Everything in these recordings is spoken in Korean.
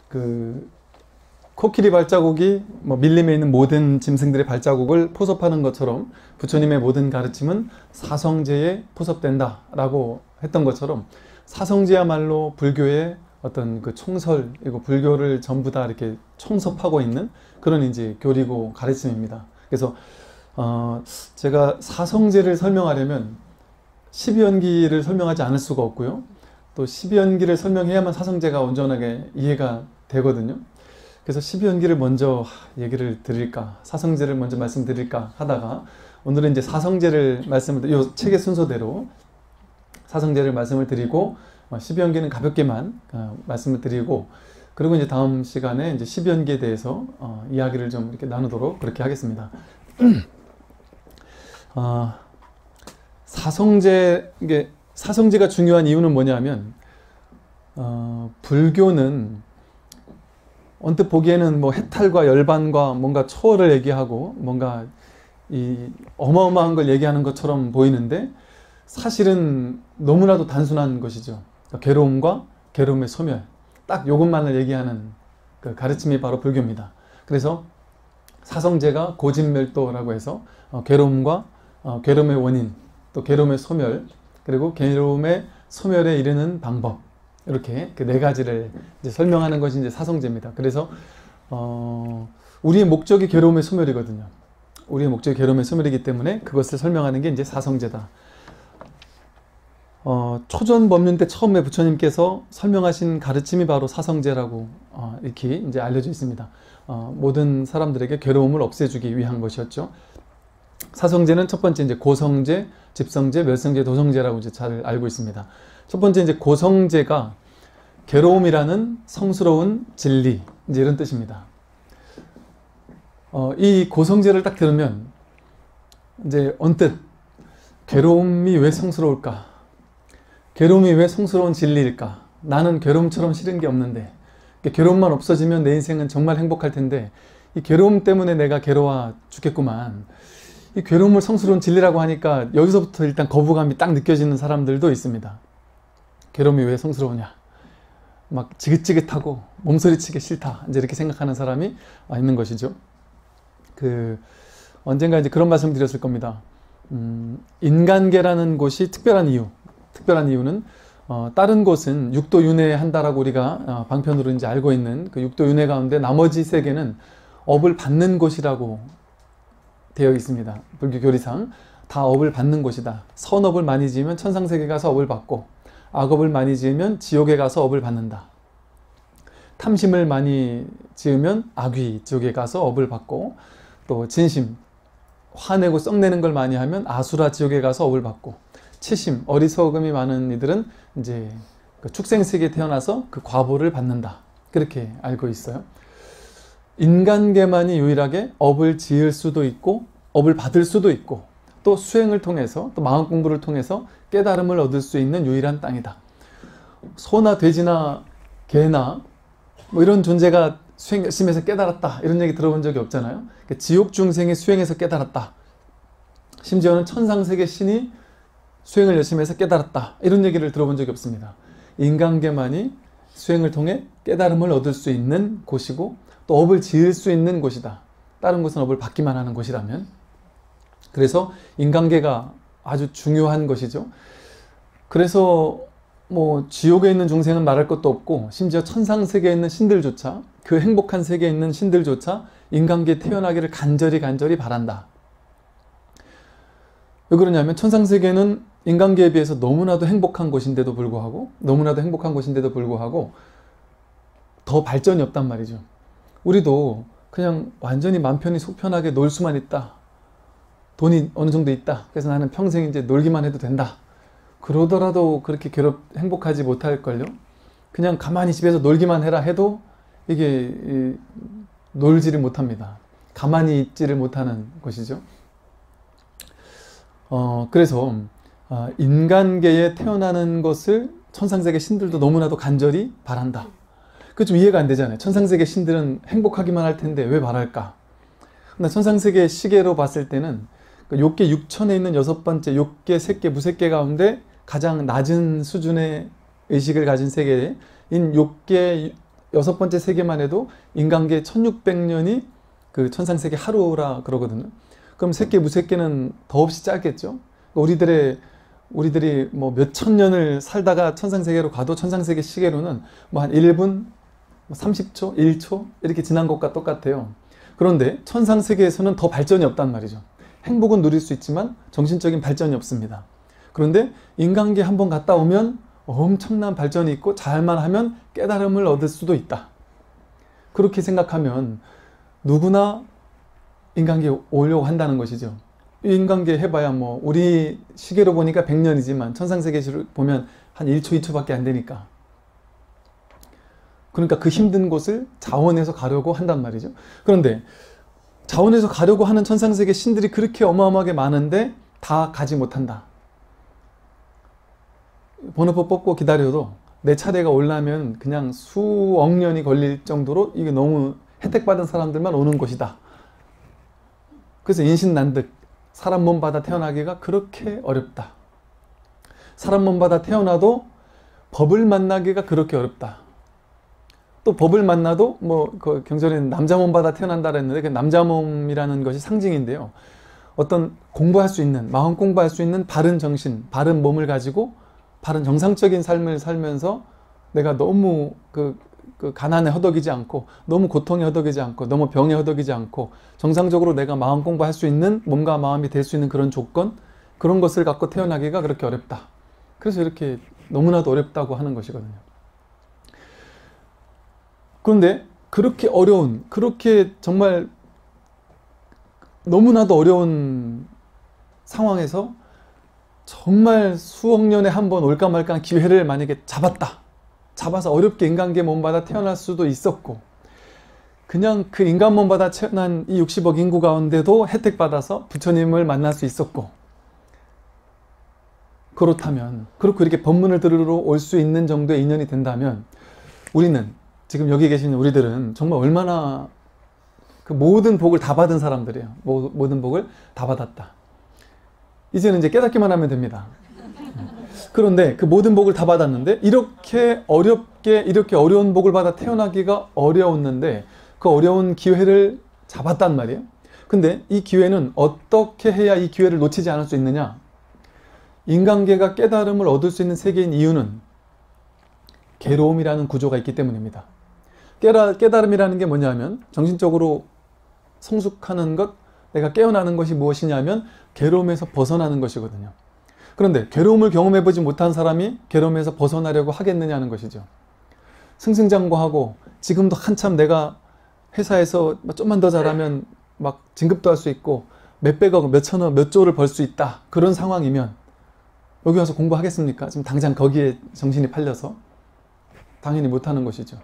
그 코끼리 발자국이 뭐 밀림에 있는 모든 짐승들의 발자국을 포섭하는 것처럼 부처님의 모든 가르침은 사성제에 포섭된다 라고 했던 것처럼, 사성제야말로 불교의 어떤 그 총설이고 불교를 전부 다 이렇게 총섭하고 있는 그런 이제 교리고 가르침입니다. 그래서 제가 사성제를 설명하려면 12연기를 설명하지 않을 수가 없고요. 또 12연기를 설명해야만 사성제가 온전하게 이해가 되거든요. 그래서 12연기를 먼저 얘기를 드릴까, 사성제를 먼저 말씀드릴까 하다가, 오늘은 이제 사성제를 이 책의 순서대로 사성제를 말씀을 드리고, 12연기는 가볍게만 말씀을 드리고, 그리고 이제 다음 시간에 이제 12연기에 대해서 이야기를 좀 이렇게 나누도록 그렇게 하겠습니다. 사성제가 중요한 이유는 뭐냐면, 불교는 언뜻 보기에는 뭐 해탈과 열반과 뭔가 초월을 얘기하고 뭔가 이 어마어마한 걸 얘기하는 것처럼 보이는데, 사실은 너무나도 단순한 것이죠. 괴로움과 괴로움의 소멸, 딱 이것만을 얘기하는 그 가르침이 바로 불교입니다. 그래서 사성제가 고진멸도라고 해서 괴로움과 괴로움의 원인, 또 괴로움의 소멸, 그리고 괴로움의 소멸에 이르는 방법, 이렇게 그 네 가지를 이제 설명하는 것이 이제 사성제입니다. 그래서 우리의 목적이 괴로움의 소멸이거든요. 우리의 목적이 괴로움의 소멸이기 때문에 그것을 설명하는 게 이제 사성제다. 초전 법륜 때 처음에 부처님께서 설명하신 가르침이 바로 사성제라고 이렇게 이제 알려져 있습니다. 모든 사람들에게 괴로움을 없애주기 위한 것이었죠. 사성제는 첫 번째 이제 고성제, 집성제, 멸성제, 도성제라고 이제 잘 알고 있습니다. 첫 번째 이제 고성제가 괴로움이라는 성스러운 진리, 이제 이런 뜻입니다. 이 고성제를 딱 들으면 이제 언뜻 괴로움이 왜 성스러울까? 괴로움이 왜 성스러운 진리일까? 나는 괴로움처럼 싫은 게 없는데, 괴로움만 없어지면 내 인생은 정말 행복할 텐데 이 괴로움 때문에 내가 괴로워 죽겠구만. 이 괴로움을 성스러운 진리라고 하니까 여기서부터 일단 거부감이 딱 느껴지는 사람들도 있습니다. 괴로움이 왜 성스러우냐? 막 지긋지긋하고 몸서리치기 싫다. 이제 이렇게 생각하는 사람이 있는 것이죠. 언젠가 이제 그런 말씀 드렸을 겁니다. 인간계라는 곳이 특별한 이유는 다른 곳은 육도윤회한다라고 우리가 방편으로 이제 알고 있는 그 육도윤회 가운데 나머지 세계는 업을 받는 곳이라고 되어 있습니다. 불교 교리상 다 업을 받는 곳이다. 선업을 많이 지으면 천상세계 가서 업을 받고, 악업을 많이 지으면 지옥에 가서 업을 받는다. 탐심을 많이 지으면 악귀 지옥에 가서 업을 받고, 또 진심, 화내고 썩내는 걸 많이 하면 아수라 지옥에 가서 업을 받고, 치심, 어리석음이 많은 이들은 이제 그 축생세계에 태어나서 그 과보를 받는다. 그렇게 알고 있어요. 인간계만이 유일하게 업을 지을 수도 있고 업을 받을 수도 있고, 또 수행을 통해서, 또 마음 공부를 통해서 깨달음을 얻을 수 있는 유일한 땅이다. 소나 돼지나 개나 뭐 이런 존재가 수행 열심히 해서 깨달았다, 이런 얘기 들어본 적이 없잖아요. 그러니까 지옥 중생이 수행해서 깨달았다. 심지어는 천상세계 신이 수행을 열심히 해서 깨달았다, 이런 얘기를 들어본 적이 없습니다. 인간계만이 수행을 통해 깨달음을 얻을 수 있는 곳이고, 또 업을 지을 수 있는 곳이다. 다른 곳은 업을 받기만 하는 곳이라면. 그래서 인간계가 아주 중요한 것이죠. 그래서 뭐 지옥에 있는 중생은 말할 것도 없고, 심지어 천상세계에 있는 신들조차, 그 행복한 세계에 있는 신들조차 인간계에 태어나기를 간절히 바란다. 왜 그러냐면 천상세계는 인간계에 비해서 너무나도 행복한 곳인데도 불구하고 더 발전이 없단 말이죠. 우리도 그냥 완전히 맘 편히 속 편하게 놀 수만 있다, 돈이 어느 정도 있다, 그래서 나는 평생 이제 놀기만 해도 된다, 그러더라도 그렇게 행복하지 못할걸요. 그냥 가만히 집에서 놀기만 해라 해도 이게 놀지를 못합니다. 가만히 있지를 못하는 것이죠. 그래서 인간계에 태어나는 것을 천상세계 신들도 너무나도 간절히 바란다. 그게 좀 이해가 안 되잖아요. 천상세계 신들은 행복하기만 할 텐데 왜 바랄까? 근데 천상세계 시계로 봤을 때는 욕계 6천에 있는 6번째 욕계, 색계, 무색계 가운데 가장 낮은 수준의 의식을 가진 세계에 욥기의 6번째 세계만 해도 인간계 1600년이 그 천상세계 하루라 그러거든요. 그럼 새끼 무새끼는 더없이 짧겠죠. 우리들이 뭐 몇천 년을 살다가 천상세계로 가도 천상세계 시계로는 뭐 한 1분, 30초, 1초 이렇게 지난 것과 똑같아요. 그런데 천상세계에서는 더 발전이 없단 말이죠. 행복은 누릴 수 있지만 정신적인 발전이 없습니다. 그런데 인간계 한번 갔다 오면 엄청난 발전이 있고 잘만 하면 깨달음을 얻을 수도 있다. 그렇게 생각하면 누구나 인간계에 오려고 한다는 것이죠. 인간계 해봐야 뭐 우리 시계로 보니까 100년이지만 천상세계로 보면 한 1초, 2초밖에 안 되니까. 그러니까 그 힘든 곳을 자원해서 가려고 한단 말이죠. 그런데 자원해서 가려고 하는 천상세계 신들이 그렇게 어마어마하게 많은데 다 가지 못한다. 번호표 뽑고 기다려도 내 차례가 오려면 그냥 수억 년이 걸릴 정도로 이게 너무 혜택받은 사람들만 오는 곳이다. 그래서 인신난득 사람 몸 받아 태어나기가 그렇게 어렵다. 사람 몸 받아 태어나도 법을 만나기가 그렇게 어렵다. 또 법을 만나도 그 경전에는 남자 몸 받아 태어난다 그랬는데 그 남자 몸이라는 것이 상징인데요. 어떤 공부할 수 있는, 마음 공부할 수 있는 바른 정신, 바른 몸을 가지고 바른 정상적인 삶을 살면서 내가 너무 그 가난에 허덕이지 않고 너무 고통에 허덕이지 않고 너무 병에 허덕이지 않고 정상적으로 내가 마음 공부할 수 있는 몸과 마음이 될 수 있는 그런 조건, 그런 것을 갖고 태어나기가 그렇게 어렵다. 그래서 이렇게 너무나도 어렵다고 하는 것이거든요. 그런데 그렇게 어려운, 그렇게 정말 너무나도 어려운 상황에서 정말 수억 년에 한 번 올까 말까 한 기회를 만약에 잡아서 어렵게 인간계 몸 받아 태어날 수도 있었고, 그냥 그 인간 몸 받아 태어난 이 60억 인구 가운데도 혜택받아서 부처님을 만날 수 있었고, 그렇다면, 그렇고 이렇게 법문을 들으러 올 수 있는 정도의 인연이 된다면, 우리는, 지금 여기 계시는 우리들은 정말 얼마나 그 모든 복을 다 받은 사람들이에요. 모든 복을 다 받았다. 이제는 이제 깨닫기만 하면 됩니다. 그런데 그 모든 복을 다 받았는데 이렇게 어렵게 이렇게 어려운 복을 받아 태어나기가 어려웠는데 그 어려운 기회를 잡았단 말이에요. 근데 이 기회는 어떻게 해야 이 기회를 놓치지 않을 수 있느냐? 인간계가 깨달음을 얻을 수 있는 세계인 이유는 괴로움이라는 구조가 있기 때문입니다. 깨달음이라는 게 뭐냐면 정신적으로 성숙하는 것, 내가 깨어나는 것이 무엇이냐면 괴로움에서 벗어나는 것이거든요. 그런데 괴로움을 경험해보지 못한 사람이 괴로움에서 벗어나려고 하겠느냐는 것이죠. 승승장구하고 지금도 한참 내가 회사에서 좀만 더 잘하면 막 진급도 할 수 있고 몇백억, 몇천억, 몇 조를 벌 수 있다. 그런 상황이면 여기 와서 공부하겠습니까? 지금 당장 거기에 정신이 팔려서 당연히 못하는 것이죠.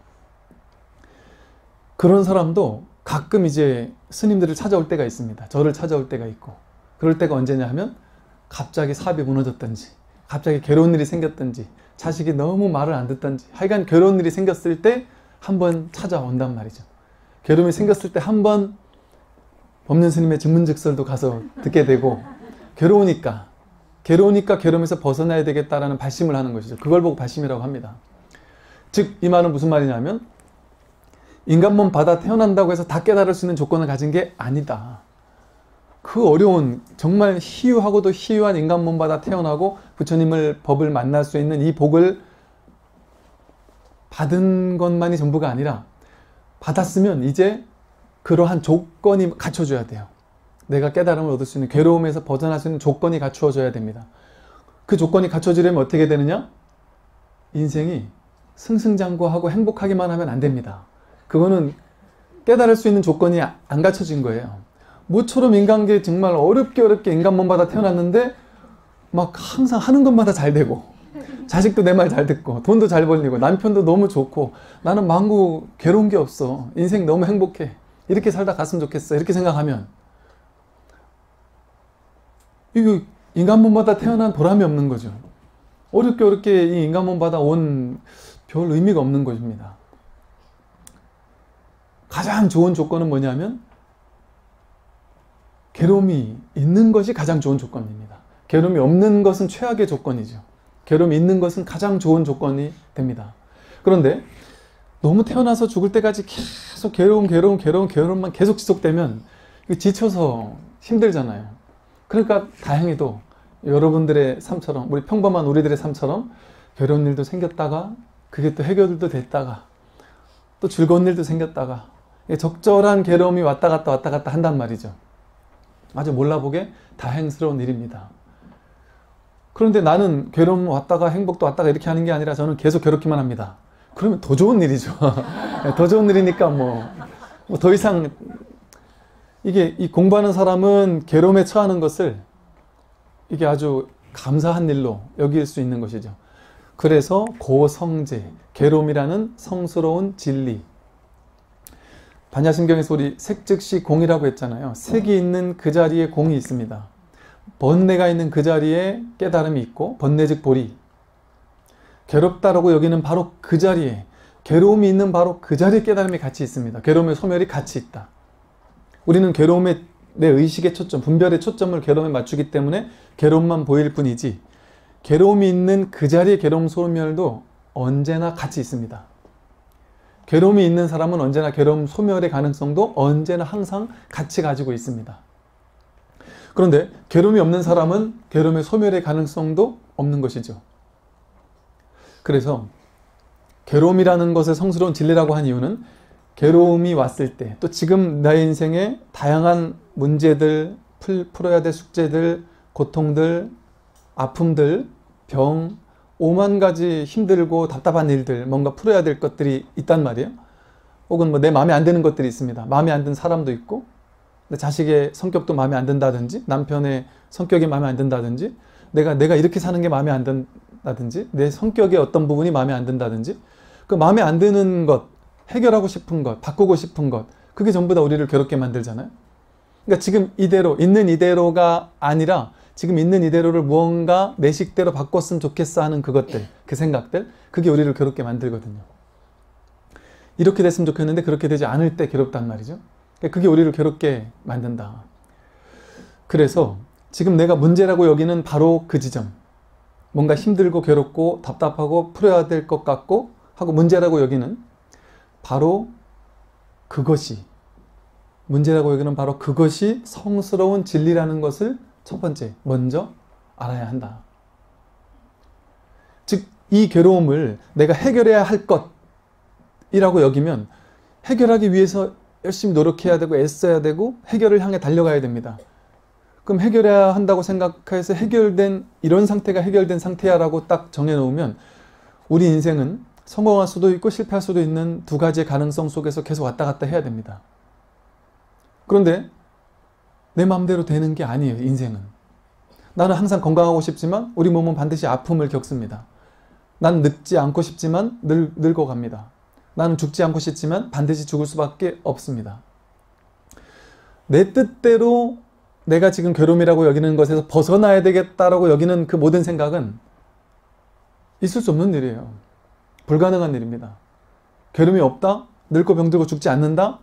그런 사람도 가끔 이제 스님들을 찾아올 때가 있습니다. 저를 찾아올 때가 있고, 그럴 때가 언제냐 하면 갑자기 사업이 무너졌든지, 갑자기 괴로운 일이 생겼든지, 자식이 너무 말을 안 듣든지, 하여간 괴로운 일이 생겼을 때 한번 찾아온단 말이죠. 괴로움이 생겼을 때 한번 법륜 스님의 증문즉설도 가서 듣게 되고, 괴로우니까 괴로움에서 벗어나야 되겠다라는 발심을 하는 것이죠. 그걸 보고 발심이라고 합니다. 즉 이 말은 무슨 말이냐면 인간 몸 받아 태어난다고 해서 다 깨달을 수 있는 조건을 가진 게 아니다. 그 어려운 정말 희유하고도 희유한 인간 몸 받아 태어나고 부처님을 법을 만날 수 있는 이 복을 받은 것만이 전부가 아니라 받았으면 이제 그러한 조건이 갖춰져야 돼요. 내가 깨달음을 얻을 수 있는, 괴로움에서 벗어날 수 있는 조건이 갖추어져야 됩니다. 그 조건이 갖춰지려면 어떻게 되느냐? 인생이 승승장구하고 행복하기만 하면 안 됩니다. 그거는 깨달을 수 있는 조건이 안 갖춰진 거예요. 모처럼 인간계 정말 어렵게 인간 몸 받아 태어났는데 막 항상 하는 것마다 잘 되고, 자식도 내 말 잘 듣고, 돈도 잘 벌리고, 남편도 너무 좋고, 나는 망구 괴로운 게 없어, 인생 너무 행복해, 이렇게 살다 갔으면 좋겠어, 이렇게 생각하면 이거 인간 몸 받아 태어난 보람이 없는 거죠. 어렵게 이 인간 몸 받아 온 별 의미가 없는 것입니다. 가장 좋은 조건은 뭐냐면 괴로움이 있는 것이 가장 좋은 조건입니다. 괴로움이 없는 것은 최악의 조건이죠. 괴로움이 있는 것은 가장 좋은 조건이 됩니다. 그런데 너무 태어나서 죽을 때까지 계속 괴로움만 계속 지속되면 지쳐서 힘들잖아요. 그러니까 다행히도 여러분들의 삶처럼, 우리 평범한 우리들의 삶처럼 괴로운 일도 생겼다가 그게 또 해결도 됐다가 또 즐거운 일도 생겼다가 적절한 괴로움이 왔다 갔다 한단 말이죠. 아주 몰라보게 다행스러운 일입니다. 그런데 나는 괴로움 왔다가 행복도 왔다가 이렇게 하는 게 아니라 저는 계속 괴롭기만 합니다. 그러면 더 좋은 일이죠. 더 좋은 일이니까 뭐 더 이상 이게 이 공부하는 사람은 괴로움에 처하는 것을 이게 아주 감사한 일로 여길 수 있는 것이죠. 그래서 고성제, 괴로움이라는 성스러운 진리. 반야심경에서 우리 색즉시 공이라고 했잖아요. 색이 있는 그 자리에 공이 있습니다. 번뇌가 있는 그 자리에 깨달음이 있고, 번뇌즉 보리. 괴롭다라고 여기는 바로 그 자리에, 괴로움이 있는 바로 그 자리에 깨달음이 같이 있습니다. 괴로움의 소멸이 같이 있다. 우리는 괴로움에 내 의식의 초점, 분별의 초점을 괴로움에 맞추기 때문에 괴로움만 보일 뿐이지, 괴로움이 있는 그 자리에 괴로움 소멸도 언제나 같이 있습니다. 괴로움이 있는 사람은 언제나 괴로움 소멸의 가능성도 언제나 항상 같이 가지고 있습니다. 그런데 괴로움이 없는 사람은 괴로움의 소멸의 가능성도 없는 것이죠. 그래서 괴로움이라는 것을 성스러운 진리라고 한 이유는 괴로움이 왔을 때, 또 지금 나의 인생에 다양한 문제들, 풀어야 될 숙제들, 고통들, 아픔들, 병, 오만 가지 힘들고 답답한 일들, 뭔가 풀어야 될 것들이 있단 말이에요. 혹은 뭐 내 마음에 안 드는 것들이 있습니다. 마음에 안 드는 사람도 있고, 내 자식의 성격도 마음에 안 든다든지, 남편의 성격이 마음에 안 든다든지, 내가 이렇게 사는 게 마음에 안 든다든지, 내 성격의 어떤 부분이 마음에 안 든다든지, 그 마음에 안 드는 것, 해결하고 싶은 것, 바꾸고 싶은 것, 그게 전부 다 우리를 괴롭게 만들잖아요. 그러니까 지금 이대로, 있는 이대로가 아니라 지금 있는 이대로를 무언가 내 식대로 바꿨으면 좋겠어 하는 그것들, 그 생각들, 그게 우리를 괴롭게 만들거든요. 이렇게 됐으면 좋겠는데 그렇게 되지 않을 때 괴롭단 말이죠. 그게 우리를 괴롭게 만든다. 그래서 지금 내가 문제라고 여기는 바로 그 지점, 뭔가 힘들고 괴롭고 답답하고 풀어야 될 것 같고 하고 문제라고 여기는 바로 그것이, 문제라고 여기는 바로 그것이 성스러운 진리라는 것을 첫 번째, 먼저 알아야 한다. 즉, 이 괴로움을 내가 해결해야 할 것이라고 여기면 해결하기 위해서 열심히 노력해야 되고 애써야 되고 해결을 향해 달려가야 됩니다. 그럼 해결해야 한다고 생각해서 해결된, 이런 상태가 해결된 상태야 라고 딱 정해놓으면 우리 인생은 성공할 수도 있고 실패할 수도 있는 두 가지의 가능성 속에서 계속 왔다 갔다 해야 됩니다. 그런데 내 마음대로 되는 게 아니에요, 인생은. 나는 항상 건강하고 싶지만 우리 몸은 반드시 아픔을 겪습니다. 난 늙지 않고 싶지만 늙어갑니다. 나는 죽지 않고 싶지만 반드시 죽을 수밖에 없습니다. 내 뜻대로 내가 지금 괴로움이라고 여기는 것에서 벗어나야 되겠다라고 여기는 그 모든 생각은 있을 수 없는 일이에요. 불가능한 일입니다. 괴로움이 없다? 늙고 병들고 죽지 않는다?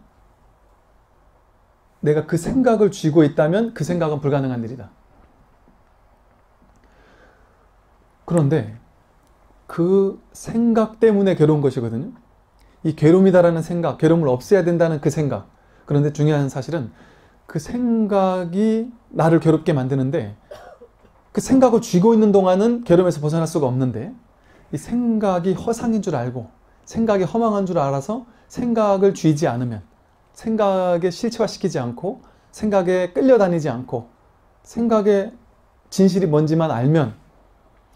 내가 그 생각을 쥐고 있다면 그 생각은 불가능한 일이다. 그런데 그 생각 때문에 괴로운 것이거든요. 이 괴로움이다라는 생각, 괴로움을 없애야 된다는 그 생각. 그런데 중요한 사실은 그 생각이 나를 괴롭게 만드는데 그 생각을 쥐고 있는 동안은 괴로움에서 벗어날 수가 없는데 이 생각이 허상인 줄 알고 생각이 허망한 줄 알아서 생각을 쥐지 않으면, 생각에 실체화시키지 않고 생각에 끌려다니지 않고 생각의 진실이 뭔지만 알면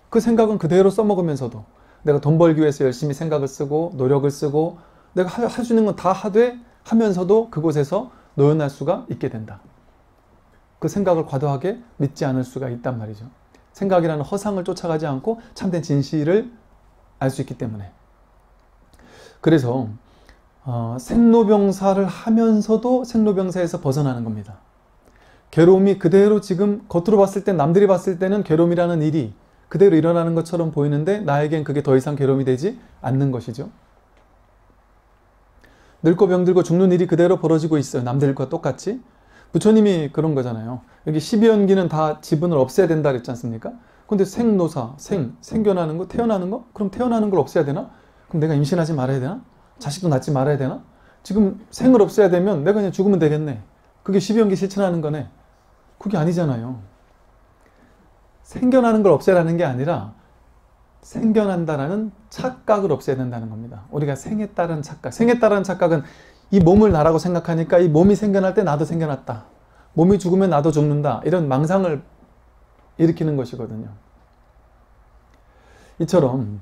그 생각은 그대로 써먹으면서도 내가 돈 벌기 위해서 열심히 생각을 쓰고 노력을 쓰고 내가 할 수 있는 건 다 하되 하면서도 그곳에서 노연할 수가 있게 된다. 그 생각을 과도하게 믿지 않을 수가 있단 말이죠. 생각이라는 허상을 쫓아가지 않고 참된 진실을 알 수 있기 때문에. 그래서 생로병사를 하면서도 생로병사에서 벗어나는 겁니다. 괴로움이 그대로 지금 겉으로 봤을 때, 남들이 봤을 때는 괴로움이라는 일이 그대로 일어나는 것처럼 보이는데 나에겐 그게 더 이상 괴로움이 되지 않는 것이죠. 늙고 병들고 죽는 일이 그대로 벌어지고 있어요. 남들과 똑같이. 부처님이 그런 거잖아요. 여기 12연기는 다 지분을 없애야 된다 그랬지 않습니까? 근데 생노사, 생겨나는 거, 태어나는 거? 그럼 태어나는 걸 없애야 되나? 그럼 내가 임신하지 말아야 되나? 자식도 낳지 말아야 되나? 지금 생을 없애야 되면 내가 그냥 죽으면 되겠네. 그게 12연계 실천하는 거네. 그게 아니잖아요. 생겨나는 걸 없애라는 게 아니라 생겨난다라는 착각을 없애야 된다는 겁니다. 우리가 생에 따른 착각. 생에 따른 착각은 이 몸을 나라고 생각하니까 이 몸이 생겨날 때 나도 생겨났다. 몸이 죽으면 나도 죽는다. 이런 망상을 일으키는 것이거든요. 이처럼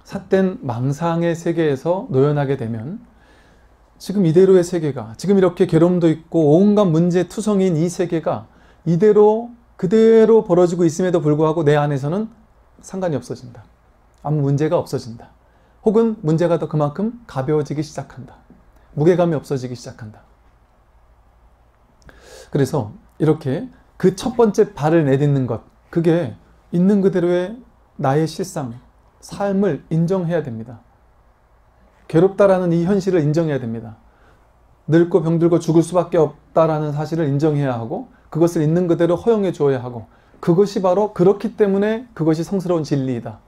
삿된 망상의 세계에서 노연하게 되면 지금 이대로의 세계가, 지금 이렇게 괴로움도 있고 온갖 문제투성이인 이 세계가 이대로 그대로 벌어지고 있음에도 불구하고 내 안에서는 상관이 없어진다. 아무 문제가 없어진다. 혹은 문제가 더 그만큼 가벼워지기 시작한다. 무게감이 없어지기 시작한다. 그래서 이렇게 그 첫 번째 발을 내딛는 것, 그게 있는 그대로의 나의 실상, 삶을 인정해야 됩니다. 괴롭다라는 이 현실을 인정해야 됩니다. 늙고 병들고 죽을 수밖에 없다라는 사실을 인정해야 하고 그것을 있는 그대로 허용해 주어야 하고 그것이 바로 그렇기 때문에 그것이 성스러운 진리이다.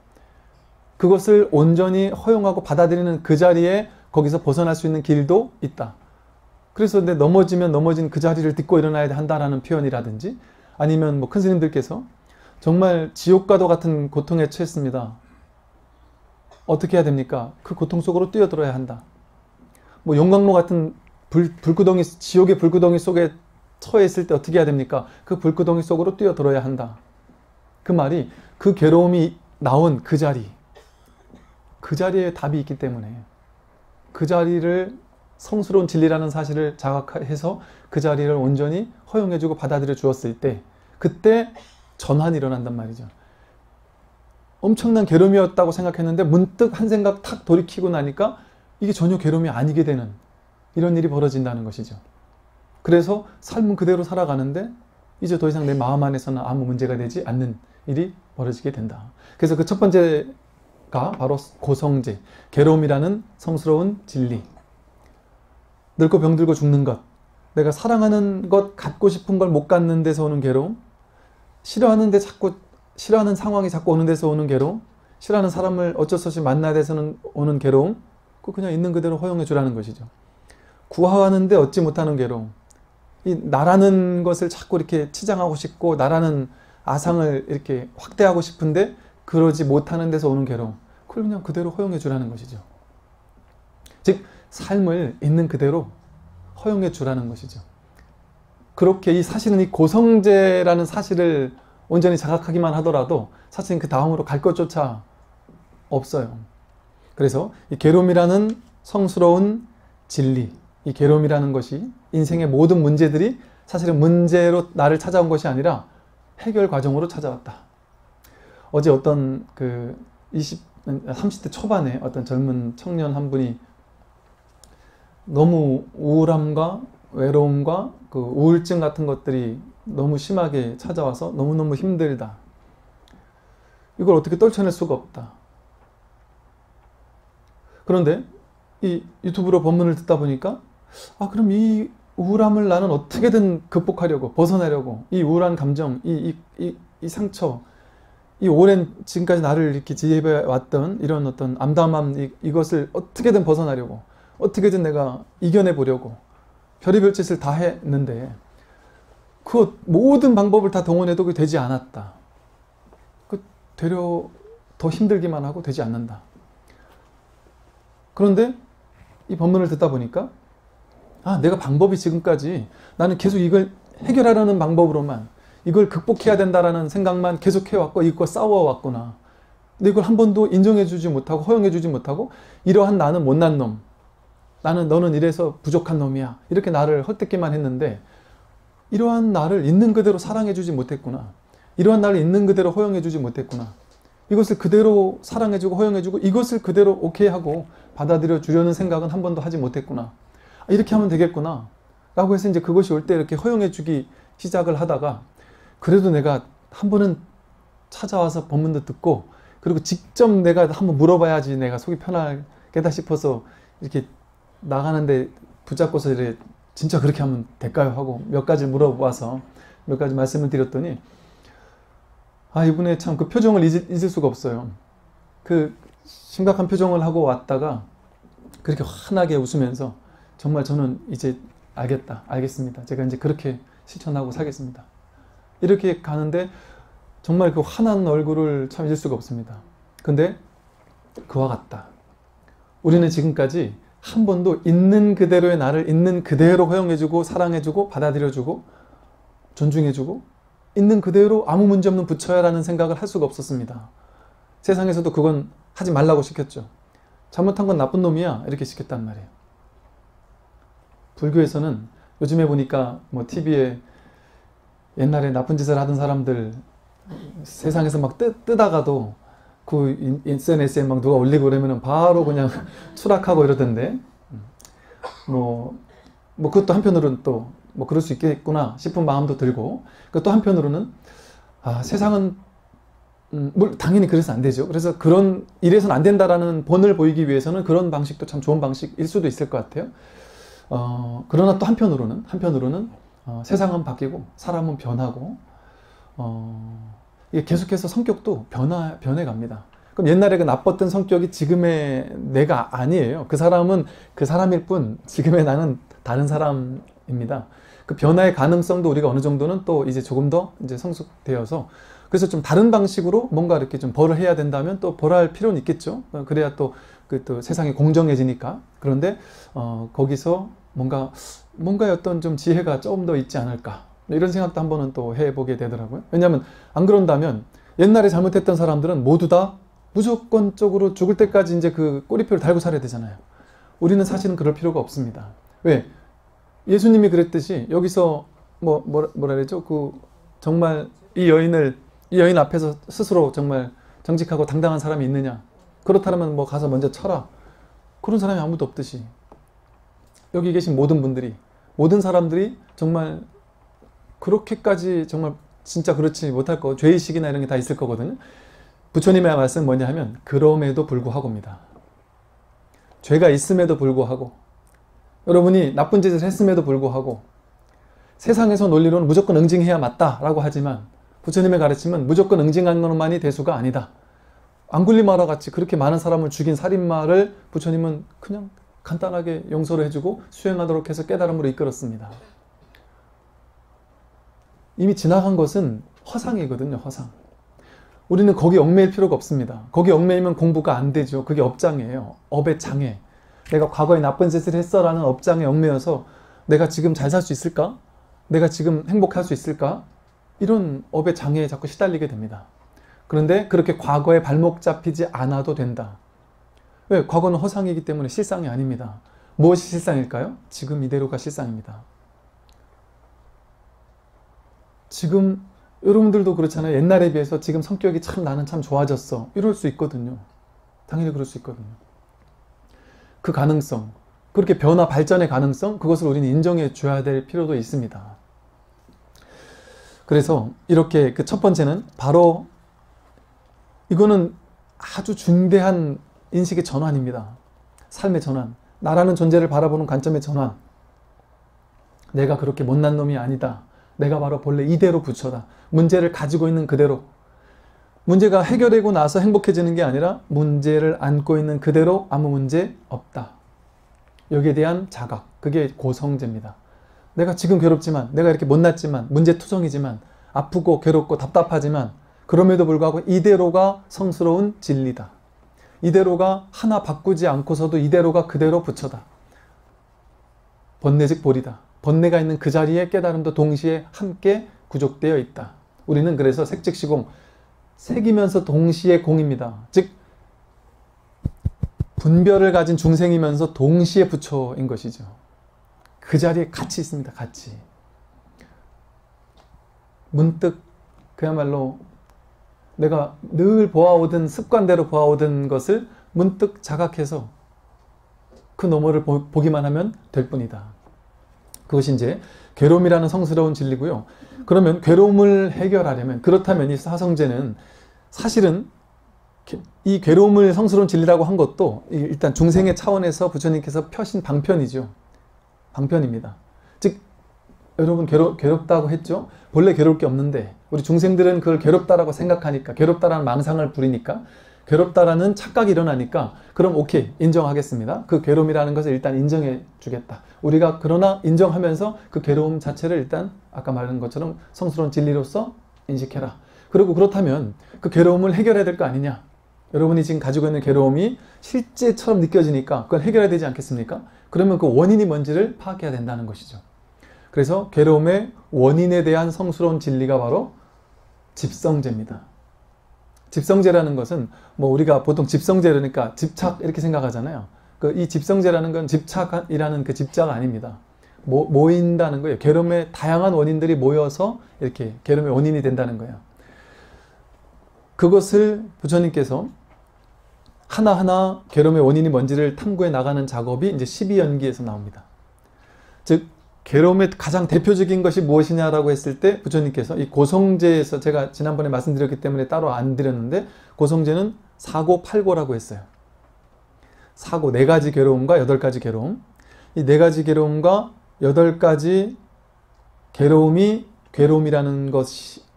그것을 온전히 허용하고 받아들이는 그 자리에 거기서 벗어날 수 있는 길도 있다. 그래서 내 넘어지면 넘어진 그 자리를 딛고 일어나야 한다라는 표현이라든지 아니면 뭐 큰 스님들께서 정말 지옥과도 같은 고통에 처했습니다. 어떻게 해야 됩니까? 그 고통 속으로 뛰어들어야 한다. 뭐 용광로 같은 불구덩이, 지옥의 불구덩이 속에 처했을 때 어떻게 해야 됩니까? 그 불구덩이 속으로 뛰어들어야 한다. 그 말이 그 괴로움이 나온 그 자리, 그 자리에 답이 있기 때문에 그 자리를 성스러운 진리라는 사실을 자각해서 그 자리를 온전히 허용해주고 받아들여 주었을 때 그때 전환이 일어난단 말이죠. 엄청난 괴로움이었다고 생각했는데 문득 한 생각 탁 돌이키고 나니까 이게 전혀 괴로움이 아니게 되는 이런 일이 벌어진다는 것이죠. 그래서 삶은 그대로 살아가는데 이제 더 이상 내 마음 안에서는 아무 문제가 되지 않는 일이 벌어지게 된다. 그래서 그 첫 번째가 바로 고성제, 괴로움이라는 성스러운 진리. 늙고 병들고 죽는 것, 내가 사랑하는 것, 갖고 싶은 걸 못 갖는 데서 오는 괴로움, 싫어하는데 자꾸 싫어하는 상황이 자꾸 오는 데서 오는 괴로움, 싫어하는 사람을 어쩔 수 없이 만나야 돼서는 오는 괴로움, 그거 그냥 있는 그대로 허용해 주라는 것이죠. 구하는데 얻지 못하는 괴로움, 이 나라는 것을 자꾸 이렇게 치장하고 싶고 나라는 아상을 이렇게 확대하고 싶은데 그러지 못하는 데서 오는 괴로움, 그걸 그냥 그대로 허용해 주라는 것이죠. 즉 삶을 있는 그대로 허용해 주라는 것이죠. 그렇게 이 사실은 이 고성제라는 사실을 온전히 자각하기만 하더라도 사실은 그 다음으로 갈 것조차 없어요. 그래서 이 괴로움이라는 성스러운 진리, 이 괴로움이라는 것이 인생의 모든 문제들이 사실은 문제로 나를 찾아온 것이 아니라 해결 과정으로 찾아왔다. 어제 어떤 30대 초반에 어떤 젊은 청년 한 분이 너무 우울함과 외로움과 그 우울증 같은 것들이 너무 심하게 찾아와서 너무너무 힘들다. 이걸 어떻게 떨쳐낼 수가 없다. 그런데 이 유튜브로 법문을 듣다 보니까 그럼 이 우울함을 나는 어떻게든 극복하려고, 벗어나려고, 이 우울한 감정, 이 상처, 이 오랜 지금까지 나를 이렇게 지배해 왔던 이런 어떤 암담함, 이것을 어떻게든 벗어나려고, 어떻게든 내가 이겨내 보려고 별의별 짓을 다 했는데 그 모든 방법을 다 동원해도 그게 되지 않았다. 되려 더 힘들기만 하고 되지 않는다. 그런데 이 법문을 듣다 보니까 내가 방법이 지금까지 나는 계속 이걸 해결하려는 방법으로만, 이걸 극복해야 된다라는 생각만 계속 해왔고 이거 싸워왔구나. 근데 이걸 한 번도 인정해주지 못하고 허용해주지 못하고 이러한 나는 못난 놈, 너는 이래서 부족한 놈이야, 이렇게 나를 헐뜯기만 했는데 이러한 나를 있는 그대로 사랑해주지 못했구나. 이러한 나를 있는 그대로 허용해주지 못했구나. 이것을 그대로 사랑해주고 허용해주고 이것을 그대로 오케이 하고 받아들여 주려는 생각은 한 번도 하지 못했구나. 이렇게 하면 되겠구나 라고 해서 이제 그것이 올 때 이렇게 허용해주기 시작을 하다가 그래도 내가 한 번은 찾아와서 법문도 듣고 그리고 직접 내가 한번 물어봐야지 내가 속이 편하겠다 싶어서 이렇게 나가는데 붙잡고서 이래 진짜 그렇게 하면 될까요? 하고 몇 가지 물어봐서 몇 가지 말씀을 드렸더니 이분의 참 그 표정을 잊을 수가 없어요. 그 심각한 표정을 하고 왔다가 그렇게 환하게 웃으면서 정말 저는 이제 알겠습니다. 제가 이제 그렇게 실천하고 살겠습니다. 이렇게 가는데 정말 그 환한 얼굴을 참 잊을 수가 없습니다. 근데 그와 같다. 우리는 지금까지 한 번도 있는 그대로의 나를 있는 그대로 허용해주고 사랑해주고 받아들여주고 존중해주고 있는 그대로 아무 문제 없는 부처야 라는 생각을 할 수가 없었습니다. 세상에서도 그건 하지 말라고 시켰죠. 잘못한 건 나쁜 놈이야 이렇게 시켰단 말이에요. 불교에서는 요즘에 보니까 뭐 TV에 옛날에 나쁜 짓을 하던 사람들 세상에서 막 뜨다가도 그 SNS에 막 누가 올리고 그러면은 바로 그냥 추락하고 이러던데 뭐 그것도 한편으로는 또 뭐 그럴 수 있겠구나 싶은 마음도 들고 또 한편으로는 세상은 당연히 그래서 안 되죠. 그래서 그런 이래서는 안 된다라는 본을 보이기 위해서는 그런 방식도 참 좋은 방식일 수도 있을 것 같아요. 그러나 또 한편으로는 세상은 바뀌고 사람은 변하고 이게 계속해서 성격도 변해갑니다. 그럼 옛날에 그 나빴던 성격이 지금의 내가 아니에요. 그 사람은 그 사람일 뿐 지금의 나는 다른 사람입니다. 그 변화의 가능성도 우리가 어느 정도는 또 이제 조금 더 이제 성숙되어서 그래서 좀 다른 방식으로 뭔가 이렇게 좀 벌을 해야 된다면 또 벌할 필요는 있겠죠. 그래야 또 세상이 공정해지니까. 그런데 거기서 뭔가의 어떤 좀 지혜가 조금 더 있지 않을까. 이런 생각도 한 번은 또 해보게 되더라고요. 왜냐하면 안 그런다면 옛날에 잘못했던 사람들은 모두 다 무조건적으로 죽을 때까지 이제 그 꼬리표를 달고 살아야 되잖아요. 우리는 사실은 그럴 필요가 없습니다. 왜? 예수님이 그랬듯이 여기서 뭐라 그러죠? 정말 이 여인 앞에서 스스로 정말 정직하고 당당한 사람이 있느냐? 그렇다면 뭐 가서 먼저 쳐라. 그런 사람이 아무도 없듯이 여기 계신 모든 사람들이 정말 그렇게까지 정말 진짜 그렇지 못할 거 죄의식이나 이런 게 다 있을 거거든요. 부처님의 말씀은 뭐냐 하면 그럼에도 불구하고입니다. 죄가 있음에도 불구하고 여러분이 나쁜 짓을 했음에도 불구하고 세상에서 논리로는 무조건 응징해야 맞다라고 하지만 부처님의 가르침은 무조건 응징한 것만이 대수가 아니다. 앙굴리마라 같이 그렇게 많은 사람을 죽인 살인마를 부처님은 그냥 간단하게 용서를 해주고 수행하도록 해서 깨달음으로 이끌었습니다. 이미 지나간 것은 허상이거든요. 허상. 우리는 거기 얽매일 필요가 없습니다. 거기 얽매이면 공부가 안 되죠. 그게 업장이에요. 업의 장애. 내가 과거에 나쁜 짓을 했어라는 업장에 얽매여서 내가 지금 잘 살 수 있을까? 내가 지금 행복할 수 있을까? 이런 업의 장애에 자꾸 시달리게 됩니다. 그런데 그렇게 과거에 발목 잡히지 않아도 된다. 왜? 과거는 허상이기 때문에 실상이 아닙니다. 무엇이 실상일까요? 지금 이대로가 실상입니다. 지금 여러분들도 그렇잖아요. 옛날에 비해서 지금 성격이 나는 참 좋아졌어. 이럴 수 있거든요. 당연히 그럴 수 있거든요. 그 가능성, 그렇게 변화, 발전의 가능성, 그것을 우리는 인정해 줘야 될 필요도 있습니다. 그래서 이렇게 그 첫 번째는 바로 이거는 아주 중대한 인식의 전환입니다. 삶의 전환. 나라는 존재를 바라보는 관점의 전환. 내가 그렇게 못난 놈이 아니다. 내가 바로 본래 이대로 부처다. 문제를 가지고 있는 그대로. 문제가 해결되고 나서 행복해지는 게 아니라 문제를 안고 있는 그대로 아무 문제 없다. 여기에 대한 자각. 그게 고성제입니다. 내가 지금 괴롭지만, 내가 이렇게 못났지만, 문제투성이지만, 아프고 괴롭고 답답하지만 그럼에도 불구하고 이대로가 성스러운 진리다. 이대로가 하나 바꾸지 않고서도 이대로가 그대로 부처다. 번뇌즉 보리다. 번뇌가 있는 그 자리에 깨달음도 동시에 함께 구족되어 있다. 우리는 그래서 색즉시공, 색이면서 동시에 공입니다. 즉 분별을 가진 중생이면서 동시에 부처인 것이죠. 그 자리에 같이 있습니다. 같이. 문득 그야말로 내가 늘 보아오던 습관대로 보아오던 것을 문득 자각해서 그 너머를 보기만 하면 될 뿐이다. 그것이 이제 괴로움이라는 성스러운 진리고요. 그러면 괴로움을 해결하려면, 그렇다면 이 사성제는 사실은 이 괴로움을 성스러운 진리라고 한 것도 일단 중생의 차원에서 부처님께서 펴신 방편이죠. 방편입니다. 즉 여러분 괴롭다고 했죠? 본래 괴로울 게 없는데 우리 중생들은 그걸 괴롭다라고 생각하니까, 괴롭다라는 망상을 부리니까 괴롭다라는 착각이 일어나니까 그럼 오케이, 인정하겠습니다. 그 괴로움이라는 것을 일단 인정해 주겠다. 우리가 그러나 인정하면서 그 괴로움 자체를 일단 아까 말한 것처럼 성스러운 진리로서 인식해라. 그리고 그렇다면 그 괴로움을 해결해야 될 거 아니냐. 여러분이 지금 가지고 있는 괴로움이 실제처럼 느껴지니까 그걸 해결해야 되지 않겠습니까? 그러면 그 원인이 뭔지를 파악해야 된다는 것이죠. 그래서 괴로움의 원인에 대한 성스러운 진리가 바로 집성제입니다. 집성제라는 것은 뭐 우리가 보통 집성제 그러니까 집착 이렇게 생각하잖아요. 이 집성제라는 건 집착이라는 그 집자가 아닙니다. 모인다는 거예요. 괴로움의 다양한 원인들이 모여서 이렇게 괴로움의 원인이 된다는 거예요. 그것을 부처님께서 하나하나 괴로움의 원인이 뭔지를 탐구해 나가는 작업이 이제 12연기에서 나옵니다. 즉 괴로움의 가장 대표적인 것이 무엇이냐라고 했을 때 부처님께서 이 고성제에서 제가 지난번에 말씀드렸기 때문에 따로 안 드렸는데 고성제는 사고 팔고라고 했어요. 사고 4가지 괴로움과 8가지 괴로움. 이 4가지 괴로움과 8가지 괴로움이 괴로움이라는 것의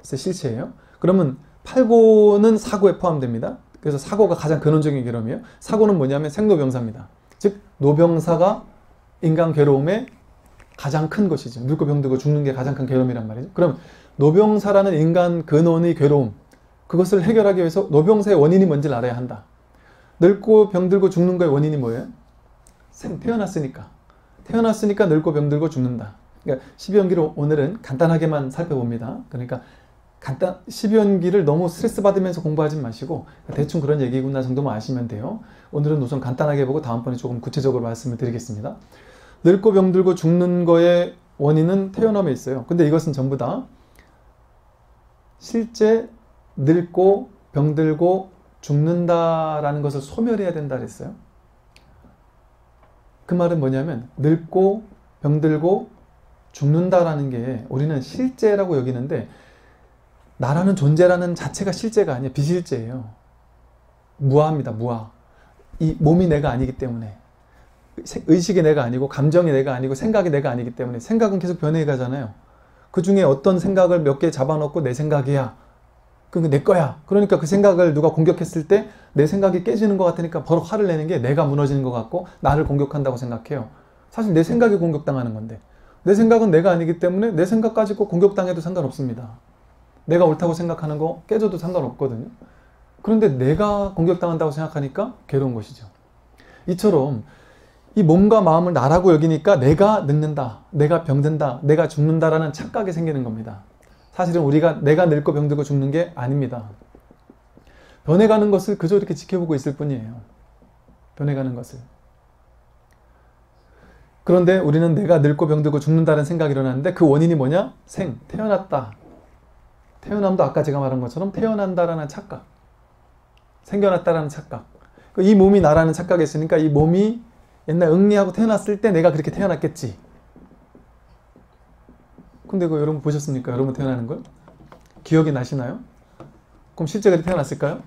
실체예요. 그러면 팔고는 사고에 포함됩니다. 그래서 사고가 가장 근원적인 괴로움이에요. 사고는 뭐냐면 생로병사입니다. 즉 노병사가 인간 괴로움의 가장 큰 것이죠. 늙고 병들고 죽는 게 가장 큰 괴로움이란 말이죠. 그럼 노병사라는 인간 근원의 괴로움, 그것을 해결하기 위해서 노병사의 원인이 뭔지를 알아야 한다. 늙고 병들고 죽는 거의 원인이 뭐예요? 태어났으니까. 태어났으니까 늙고 병들고 죽는다. 그러니까 12연기를 오늘은 간단하게만 살펴봅니다. 그러니까 12연기를 너무 스트레스 받으면서 공부하지 마시고 대충 그런 얘기구나 정도만 아시면 돼요. 오늘은 우선 간단하게 보고 다음번에 조금 구체적으로 말씀을 드리겠습니다. 늙고 병들고 죽는 거의 원인은 태어남에 있어요. 근데 이것은 전부 다 실제 늙고 병들고 죽는다라는 것을 소멸해야 된다 그랬어요. 그 말은 뭐냐면 늙고 병들고 죽는다라는 게 우리는 실제라고 여기는데 나라는 존재라는 자체가 실제가 아니에요. 비실제예요. 무아입니다. 무아. 이 몸이 내가 아니기 때문에 의식이 내가 아니고 감정이 내가 아니고 생각이 내가 아니기 때문에 생각은 계속 변해 가잖아요. 그 중에 어떤 생각을 몇 개 잡아놓고 내 생각이야. 그게 내 거야. 그러니까 그 생각을 누가 공격했을 때 내 생각이 깨지는 것 같으니까 버럭 화를 내는 게 내가 무너지는 것 같고 나를 공격한다고 생각해요. 사실 내 생각이 공격당하는 건데 내 생각은 내가 아니기 때문에 내 생각 가지고 공격당해도 상관없습니다. 내가 옳다고 생각하는 거 깨져도 상관없거든요. 그런데 내가 공격당한다고 생각하니까 괴로운 것이죠. 이처럼 이 몸과 마음을 나라고 여기니까 내가 늙는다, 내가 병든다, 내가 죽는다라는 착각이 생기는 겁니다. 사실은 우리가 내가 늙고 병들고 죽는 게 아닙니다. 변해가는 것을 그저 이렇게 지켜보고 있을 뿐이에요. 변해가는 것을. 그런데 우리는 내가 늙고 병들고 죽는다는 생각이 일어나는데 그 원인이 뭐냐? 태어났다. 태어남도 아까 제가 말한 것처럼 태어난다라는 착각. 생겨났다라는 착각. 이 몸이 나라는 착각이 있으니까 이 몸이 옛날 응리하고 태어났을 때 내가 그렇게 태어났겠지. 근데 그거 여러분 보셨습니까? 여러분 태어나는 걸? 기억이 나시나요? 그럼 실제 그렇게 태어났을까요?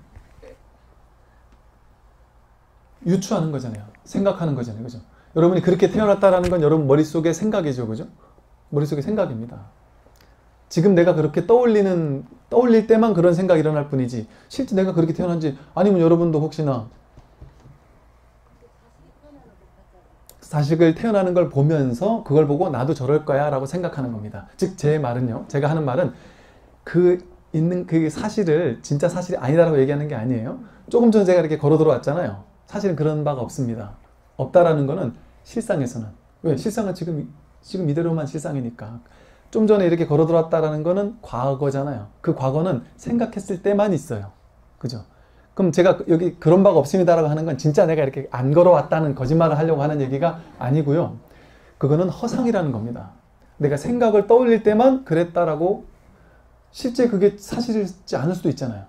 유추하는 거잖아요. 생각하는 거잖아요. 그죠? 여러분이 그렇게 태어났다라는 건 여러분 머릿속의 생각이죠. 그죠? 머릿속의 생각입니다. 지금 내가 그렇게 떠올릴 때만 그런 생각이 일어날 뿐이지 실제 내가 그렇게 태어난지 아니면 여러분도 혹시나 자식을 태어나는 걸 보면서 그걸 보고 나도 저럴 거야 라고 생각하는 겁니다. 즉 제 말은요. 제가 하는 말은 그 사실을 진짜 사실이 아니다라고 얘기하는 게 아니에요. 조금 전에 제가 이렇게 걸어 들어왔잖아요. 사실은 그런 바가 없습니다. 없다라는 거는 실상에서는. 왜? 실상은 지금 이대로만 실상이니까. 좀 전에 이렇게 걸어 들어왔다라는 거는 과거잖아요. 그 과거는 생각했을 때만 있어요. 그죠? 그럼 제가 여기 그런 바가 없습니다라고 하는 건 진짜 내가 이렇게 안 걸어왔다는 거짓말을 하려고 하는 얘기가 아니고요. 그거는 허상이라는 겁니다. 내가 생각을 떠올릴 때만 그랬다라고 실제 그게 사실이지 않을 수도 있잖아요.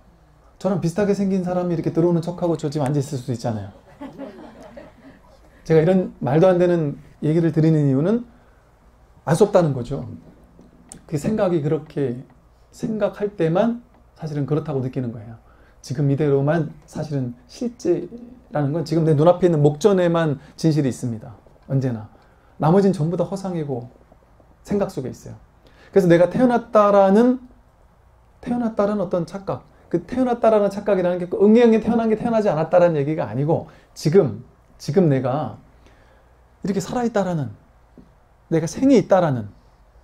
저랑 비슷하게 생긴 사람이 이렇게 들어오는 척하고 저 지금 앉아있을 수도 있잖아요. 제가 이런 말도 안 되는 얘기를 드리는 이유는 알 수 없다는 거죠. 그 생각이 그렇게 생각할 때만 사실은 그렇다고 느끼는 거예요. 지금 이대로만 사실은 실제라는 건 지금 내 눈앞에 있는 목전에만 진실이 있습니다. 언제나. 나머지는 전부 다 허상이고 생각 속에 있어요. 그래서 내가 태어났다라는 어떤 착각. 그 태어났다라는 착각이라는 게 응애응애 태어난 게 태어나지 않았다라는 얘기가 아니고 지금 내가 이렇게 살아있다라는, 내가 생이 있다라는,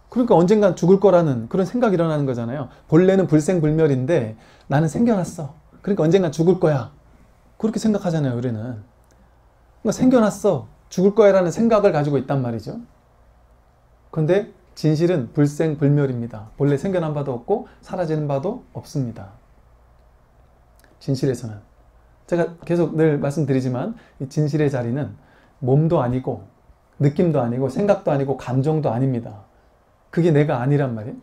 그러니까 언젠간 죽을 거라는 그런 생각이 일어나는 거잖아요. 본래는 불생불멸인데 나는 생겨났어. 그러니까 언젠간 죽을 거야. 그렇게 생각하잖아요, 우리는. 그러니까 생겨났어. 죽을 거야 라는 생각을 가지고 있단 말이죠. 그런데 진실은 불생불멸입니다. 본래 생겨난 바도 없고 사라지는 바도 없습니다. 진실에서는. 제가 계속 늘 말씀드리지만 이 진실의 자리는 몸도 아니고 느낌도 아니고 생각도 아니고 감정도 아닙니다. 그게 내가 아니란 말이에요.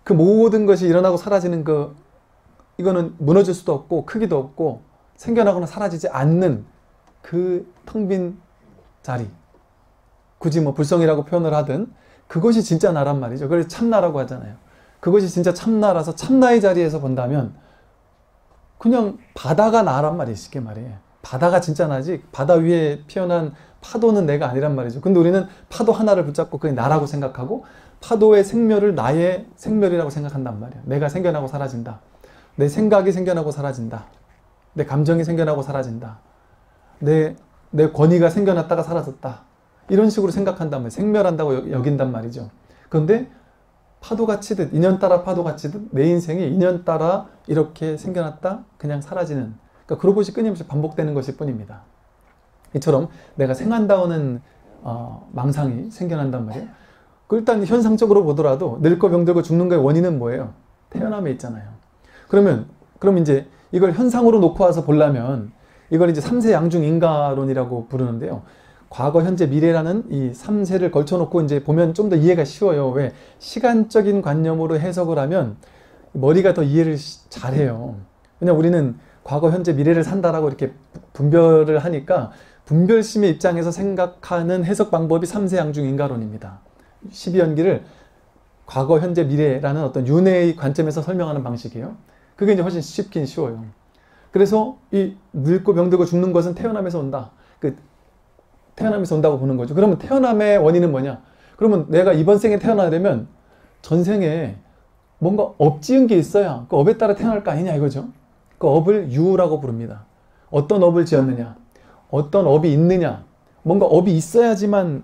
그 모든 것이 일어나고 사라지는 이거는 무너질 수도 없고 크기도 없고 생겨나거나 사라지지 않는 그 텅 빈 자리. 굳이 뭐 불성이라고 표현을 하든 그것이 진짜 나란 말이죠. 그래서 참나라고 하잖아요. 그것이 진짜 참나라서 참나의 자리에서 본다면 그냥 바다가 나란 말이에요. 쉽게 말해. 바다가 진짜 나지 바다 위에 피어난 파도는 내가 아니란 말이죠. 근데 우리는 파도 하나를 붙잡고 그게 나라고 생각하고 파도의 생멸을 나의 생멸이라고 생각한단 말이야. 내가 생겨나고 사라진다. 내 생각이 생겨나고 사라진다. 내 감정이 생겨나고 사라진다. 내 권위가 생겨났다가 사라졌다. 이런 식으로 생각한단 말이야. 생멸한다고 여긴단 말이죠. 그런데 파도가 치듯 인연 따라 파도가 치듯 내 인생이 인연 따라 이렇게 생겨났다 그냥 사라지는, 그러니까 그런 것이 끊임없이 반복되는 것일 뿐입니다. 이처럼 내가 생한다는 망상이 생겨난단 말이에요. 일단 현상적으로 보더라도 늙고 병들고 죽는 거의 원인은 뭐예요? 태어남에 있잖아요. 그럼 이제 이걸 현상으로 놓고 와서 보려면 이걸 이제 3세 양중 인가론이라고 부르는데요. 과거, 현재, 미래라는 이 3세를 걸쳐놓고 이제 보면 좀 더 이해가 쉬워요. 왜? 시간적인 관념으로 해석을 하면 머리가 더 이해를 잘해요. 왜냐면 우리는 과거, 현재, 미래를 산다라고 이렇게 분별을 하니까 분별심의 입장에서 생각하는 해석 방법이 3세 양중 인가론입니다. 12연기를 과거, 현재, 미래라는 어떤 윤회의 관점에서 설명하는 방식이에요. 그게 이제 훨씬 쉽긴 쉬워요. 그래서 이 늙고 병들고 죽는 것은 태어남에서 온다. 태어남에서 온다고 보는 거죠. 그러면 태어남의 원인은 뭐냐? 그러면 내가 이번 생에 태어나려면 전생에 뭔가 업 지은 게 있어야 그 업에 따라 태어날 거 아니냐 이거죠. 그 업을 유라고 부릅니다. 어떤 업을 지었느냐? 어떤 업이 있느냐? 뭔가 업이 있어야지만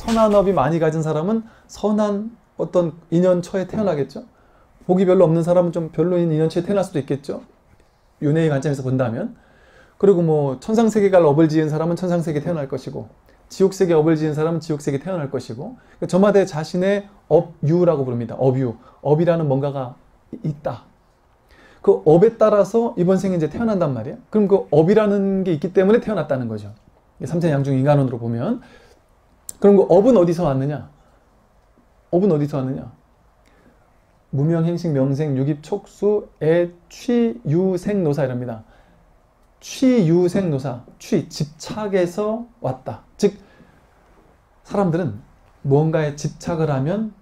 선한 업이 많이 가진 사람은 선한 어떤 인연처에 태어나겠죠. 복이 별로 없는 사람은 좀 별로인 인연처에 태어날 수도 있겠죠. 윤회의 관점에서 본다면. 그리고 뭐 천상세계 갈 업을 지은 사람은 천상세계에 태어날 것이고 지옥세계 업을 지은 사람은 지옥세계에 태어날 것이고, 저마다 자신의 업유라고 부릅니다. 업유. 업이라는 뭔가가 있다. 그 업에 따라서 이번 생에 이제 태어난단 말이에요. 그럼 그 업이라는 게 있기 때문에 태어났다는 거죠. 삼세양중 인간론으로 보면. 그럼 그 업은 어디서 왔느냐? 업은 어디서 왔느냐? 무명행식 명생 유깁 촉수 애 취 유생노사 이랍니다. 취유생노사, 집착에서 왔다. 즉 사람들은 무언가에 집착을 하면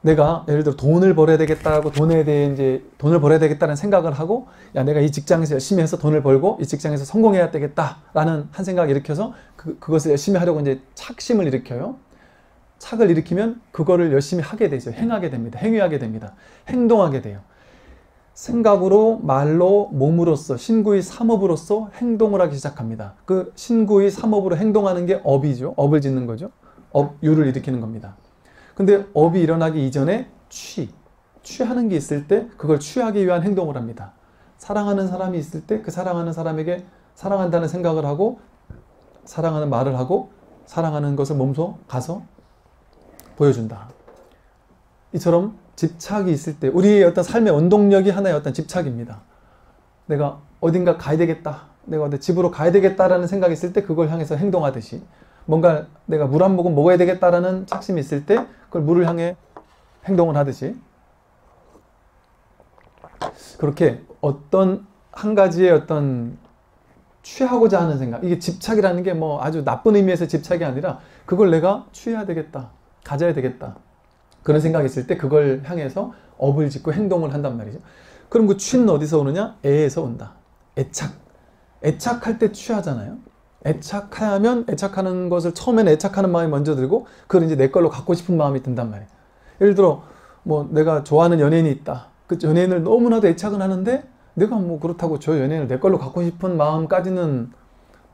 내가 예를 들어 돈을 벌어야 되겠다고 돈에 대해 이제 돈을 벌어야 되겠다는 생각을 하고, 야 내가 이 직장에서 열심히 해서 돈을 벌고 이 직장에서 성공해야 되겠다라는 한 생각을 일으켜서 그것을 열심히 하려고 이제 착심을 일으켜요. 착을 일으키면 그거를 열심히 하게 되죠. 행하게 됩니다. 행위하게 됩니다. 행동하게 돼요. 생각으로, 말로, 몸으로써, 신구의 삼업으로써 행동을 하기 시작합니다. 그 신구의 삼업으로 행동하는 게 업이죠. 업을 짓는 거죠. 업유를 일으키는 겁니다. 근데 업이 일어나기 이전에 취하는 게 있을 때 그걸 취하기 위한 행동을 합니다. 사랑하는 사람이 있을 때 그 사랑하는 사람에게 사랑한다는 생각을 하고 사랑하는 말을 하고 사랑하는 것을 몸소 가서 보여준다. 이처럼 집착이 있을 때 우리의 어떤 삶의 원동력이 하나의 어떤 집착입니다. 내가 어딘가 가야 되겠다. 내가 어디 집으로 가야 되겠다라는 생각이 있을 때 그걸 향해서 행동하듯이, 뭔가 내가 물 한 모금 먹어야 되겠다라는 착심이 있을 때 그걸 물을 향해 행동을 하듯이, 그렇게 어떤 한 가지의 어떤 취하고자 하는 생각, 이게 집착이라는 게 뭐 아주 나쁜 의미에서 집착이 아니라 그걸 내가 취해야 되겠다, 가져야 되겠다, 그런 생각이 있을 때 그걸 향해서 업을 짓고 행동을 한단 말이죠. 그럼 그 취는 어디서 오느냐? 애에서 온다. 애착. 애착할 때 취하잖아요. 애착하면 애착하는 것을 처음에는 애착하는 마음이 먼저 들고 그걸 이제 내 걸로 갖고 싶은 마음이 든단 말이에요. 예를 들어 뭐 내가 좋아하는 연예인이 있다. 그 연예인을 너무나도 애착은 하는데 내가 뭐 그렇다고 저 연예인을 내 걸로 갖고 싶은 마음까지는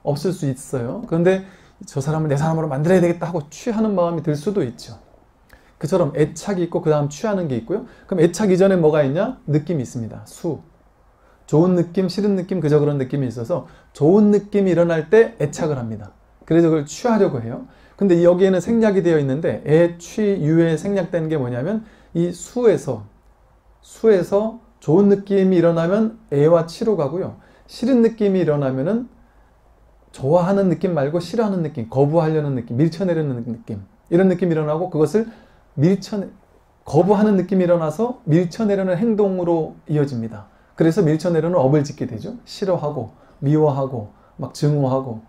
없을 수 있어요. 그런데 저 사람을 내 사람으로 만들어야 되겠다 하고 취하는 마음이 들 수도 있죠. 그처럼 애착이 있고 그 다음 취하는 게 있고요. 그럼 애착 이전에 뭐가 있냐? 느낌이 있습니다. 수. 좋은 느낌, 싫은 느낌, 그저 그런 느낌이 있어서 좋은 느낌이 일어날 때 애착을 합니다. 그래서 그걸 취하려고 해요. 근데 여기에는 생략이 되어 있는데 애, 취, 유에 생략되는 게 뭐냐면 이 수에서 좋은 느낌이 일어나면 애와 치로 가고요. 싫은 느낌이 일어나면은 좋아하는 느낌 말고 싫어하는 느낌, 거부하려는 느낌, 밀쳐내려는 느낌, 이런 느낌이 일어나고 그것을 거부하는 느낌이 일어나서 밀쳐내려는 행동으로 이어집니다. 그래서 밀쳐내려는 업을 짓게 되죠. 싫어하고 미워하고 막 증오하고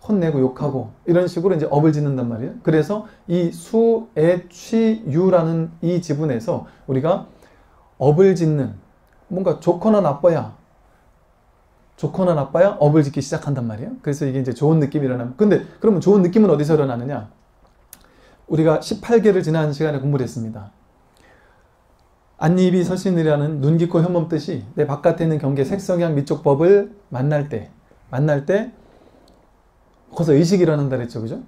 혼내고 욕하고 이런 식으로 이제 업을 짓는단 말이에요. 그래서 이 수, 애, 취, 유라는 이 지분에서 우리가 업을 짓는, 뭔가 좋거나 나빠야 업을 짓기 시작한단 말이에요. 그래서 이게 이제 좋은 느낌이 일어나면, 근데 그러면 좋은 느낌은 어디서 일어나느냐? 우리가 18개를 지난 시간에 공부를 했습니다. 안니비 서신이라는 눈 깊고 혐오음 뜻이 내 바깥에 있는 경계 색성향 미촉법을 만날 때 거기서 의식이 일어난다 그랬죠. 그죠?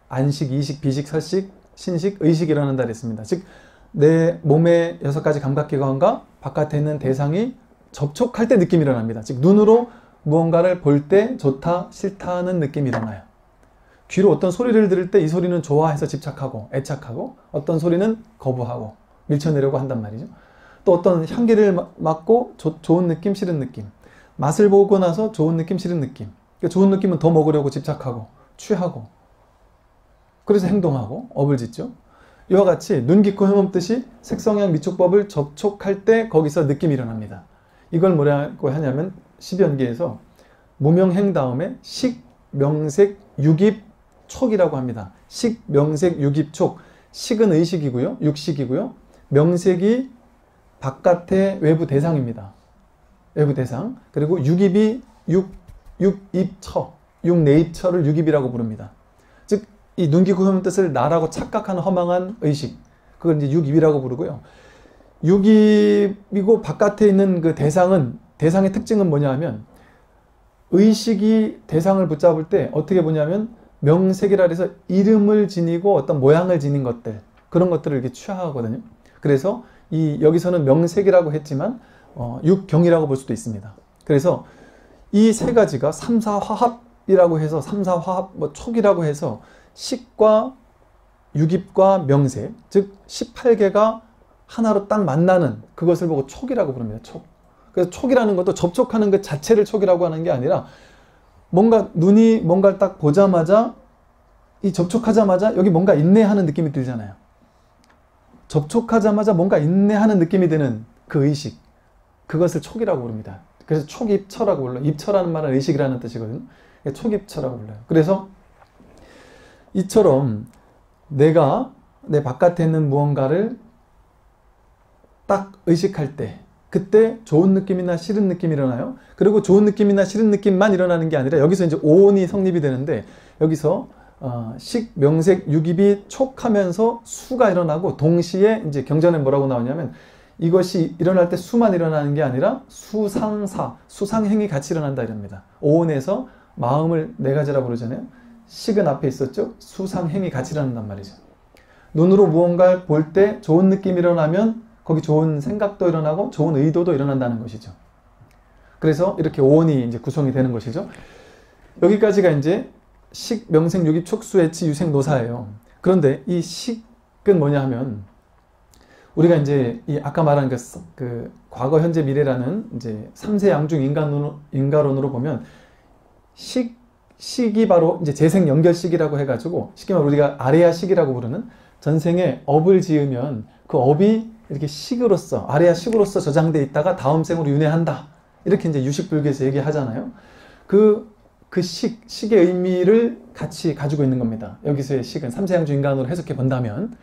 안식, 이식, 비식, 설식, 신식, 의식이 일어난다 그랬습니다. 즉 내 몸의 6가지 감각기관과 바깥에 있는 대상이 접촉할 때 느낌이 일어납니다. 즉 눈으로 무언가를 볼 때 좋다, 싫다 하는 느낌이 일어나요. 귀로 어떤 소리를 들을 때 이 소리는 좋아해서 집착하고 애착하고 어떤 소리는 거부하고 밀쳐내려고 한단 말이죠. 또 어떤 향기를 맡고 좋은 느낌, 싫은 느낌. 맛을 보고 나서 좋은 느낌, 싫은 느낌. 그러니까 좋은 느낌은 더 먹으려고 집착하고 취하고 그래서 행동하고 업을 짓죠. 이와 같이 눈 깊고 혐오음 뜻이 색성향 미촉법을 접촉할 때 거기서 느낌이 일어납니다. 이걸 뭐라고 하냐면 십연기에서 무명행 다음에 식, 명색, 유깁, 촉이라고 합니다. 식, 명색, 유깁, 촉. 식은 의식이고요. 육식이고요. 명색이 바깥의 외부 대상입니다. 외부 대상. 그리고 유깁이 육입처, 육내입처를 유깁이라고 부릅니다. 즉, 이 눈 깊고 혐오음 뜻을 나라고 착각하는 허망한 의식. 그걸 이제 육입이라고 부르고요. 육입이고 바깥에 있는 그 대상의 특징은 뭐냐 하면 의식이 대상을 붙잡을 때 어떻게 보냐면 명색이라 해서 이름을 지니고 어떤 모양을 지닌 것들, 그런 것들을 이렇게 취하거든요. 그래서 여기서는 명색이라고 했지만 육경이라고 볼 수도 있습니다. 그래서 이 세 가지가 삼사화합이라고 해서 삼사화합, 촉이라고 해서 식과 유깁과 명색, 즉 18개가 하나로 딱 만나는 그것을 보고 촉이라고 부릅니다. 촉. 그래서 촉이라는 것도 접촉하는 그 자체를 촉이라고 하는 게 아니라 눈이 뭔가를 딱 보자마자 접촉하자마자 여기 뭔가 있네 하는 느낌이 들잖아요. 접촉하자마자 뭔가 있네 하는 느낌이 드는 그 의식, 그것을 촉이라고 부릅니다. 그래서 촉입처라고 불러요. 입처라는 말은 의식이라는 뜻이거든요. 촉입처라고 불러요. 그래서 이처럼 내가 내 바깥에 있는 무언가를 딱 의식할 때 그때 좋은 느낌이나 싫은 느낌이 일어나요. 그리고 좋은 느낌이나 싫은 느낌만 일어나는 게 아니라 여기서 이제 오온이 성립이 되는데 여기서 식, 명색, 유깁이 촉하면서 수가 일어나고 동시에 이제 경전에 뭐라고 나오냐면 이것이 일어날 때 수만 일어나는 게 아니라 수상사, 수상행이 같이 일어난다 이럽니다. 오온에서 마음을 네 가지라 부르잖아요. 식은 앞에 있었죠. 수상행이 같이 일어난단 말이죠. 눈으로 무언가를 볼 때 좋은 느낌이 일어나면 거기 좋은 생각도 일어나고 좋은 의도도 일어난다는 것이죠. 그래서 이렇게 오온이 이제 구성이 되는 것이죠. 여기까지가 이제 식, 명색, 유깁, 촉수, 애치, 유생, 노사예요. 그런데 이 식은 뭐냐 하면 우리가 이제 아까 말한 그 과거, 현재, 미래라는 이제 3세 양중 인가론으로 보면 식이 바로 이제 재생 연결식이라고 해가지고 쉽게 말해 우리가 아레아식이라고 부르는 전생에 업을 지으면 그 업이 이렇게 식으로서 아레아식으로서 저장돼 있다가 다음 생으로 윤회한다. 이렇게 이제 유식불교에서 얘기하잖아요. 그 식의 의미를 같이 가지고 있는 겁니다. 여기서의 식은 3세 양중 인간으로 해석해 본다면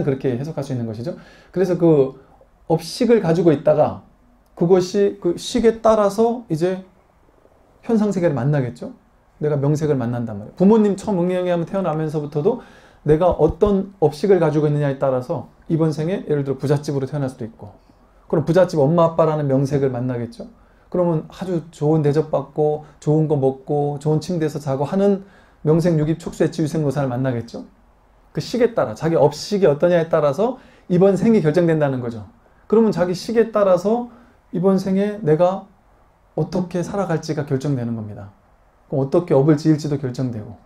그렇게 해석할 수 있는 것이죠. 그래서 그 업식을 가지고 있다가 그것이 그 식에 따라서 이제 현상세계를 만나겠죠. 내가 명색을 만난단 말이에요. 부모님 처음 응행하면 태어나면서부터도 내가 어떤 업식을 가지고 있느냐에 따라서 이번 생에 예를 들어 부잣집으로 태어날 수도 있고 그럼 부잣집 엄마 아빠라는 명색을 만나겠죠. 그러면 아주 좋은 대접받고 좋은 거 먹고 좋은 침대에서 자고 하는 명색 유깁 촉수 애치 유생노사를 만나겠죠. 그 식에 따라 자기 업식이 어떠냐에 따라서 이번 생이 결정된다는 거죠. 그러면 자기 식에 따라서 이번 생에 내가 어떻게 살아갈지가 결정되는 겁니다. 그럼 어떻게 업을 지을지도 결정되고.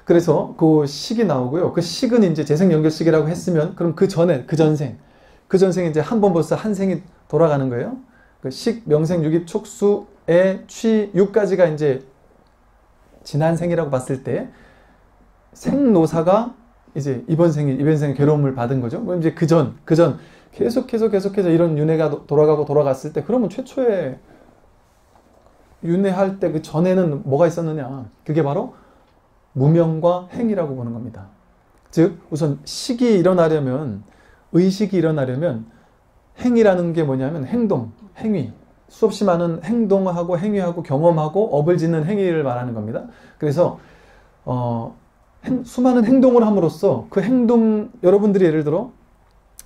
그래서 그 식이 나오고요. 그 식은 이제 재생연결식이라고 했으면 그럼 그 전에 그 전생에 이제 한 번 벌써 한 생이 돌아가는 거예요. 그 식, 명생, 유깁, 촉수, 애, 취, 유까지가 이제 지난 생이라고 봤을 때 생노사가 이제 이번 생에 괴로움을 받은 거죠. 그럼 이제 그 전 계속해서 이런 윤회가 돌아갔을 때 그러면 최초에 윤회할 때 그 전에는 뭐가 있었느냐? 그게 바로 무명과 행이라고 보는 겁니다. 즉 우선 식이 일어나려면 의식이 일어나려면 행이라는 게 뭐냐면 행동, 행위, 수없이 많은 행동하고 행위하고 경험하고 업을 짓는 행위를 말하는 겁니다. 그래서 수많은 행동을 함으로써 그 행동, 여러분들이 예를 들어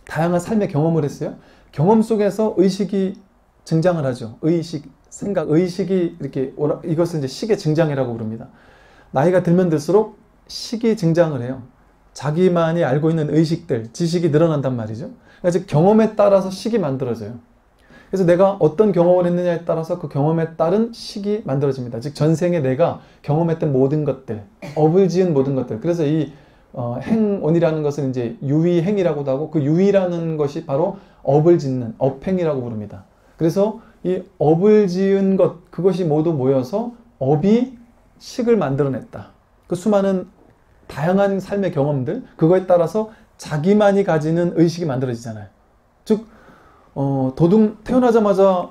다양한 삶의 경험을 했어요. 경험 속에서 의식이 증장을 하죠. 의식, 생각, 의식이 이렇게 이것을 이제 식의 증장이라고 부릅니다. 나이가 들면 들수록 식이 증장을 해요. 자기만이 알고 있는 의식들, 지식이 늘어난단 말이죠. 그러니까 즉 경험에 따라서 식이 만들어져요. 그래서 내가 어떤 경험을 했느냐에 따라서 그 경험에 따른 식이 만들어집니다. 즉 전생에 내가 경험했던 모든 것들, 업을 지은 모든 것들. 그래서 이 행원이라는 것은 이제 유의행이라고도 하고 그 유의라는 것이 바로 업을 짓는 업행이라고 부릅니다. 그래서 이 업을 지은 것, 그것이 모두 모여서 업이 식을 만들어냈다. 그 수많은 다양한 삶의 경험들, 그거에 따라서 자기만이 가지는 의식이 만들어지잖아요. 즉 태어나자마자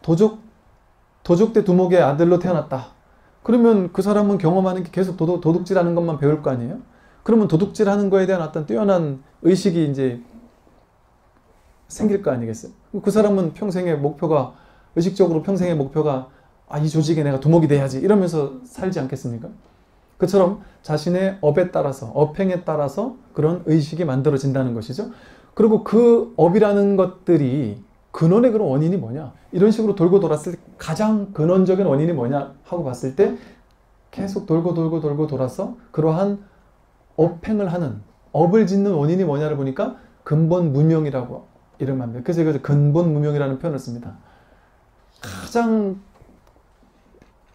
도적대 두목의 아들로 태어났다. 그러면 그 사람은 경험하는 게 계속 도둑질하는 것만 배울 거 아니에요? 그러면 도둑질하는 거에 대한 어떤 뛰어난 의식이 이제 생길 거 아니겠어요? 그 사람은 의식적으로 평생의 목표가 이 조직에 내가 두목이 돼야지 이러면서 살지 않겠습니까? 그처럼 자신의 업에 따라서, 업행에 따라서 그런 의식이 만들어진다는 것이죠. 그리고 그 업이라는 것들이 근원의 그런 원인이 뭐냐? 이런 식으로 돌고 돌았을 때 가장 근원적인 원인이 뭐냐 하고 봤을 때 계속 돌고 돌아서 그러한 업행을 하는, 업을 짓는 원인이 뭐냐를 보니까 근본 무명이라고 이름합니다. 그래서 이것을 근본 무명이라는 표현을 씁니다.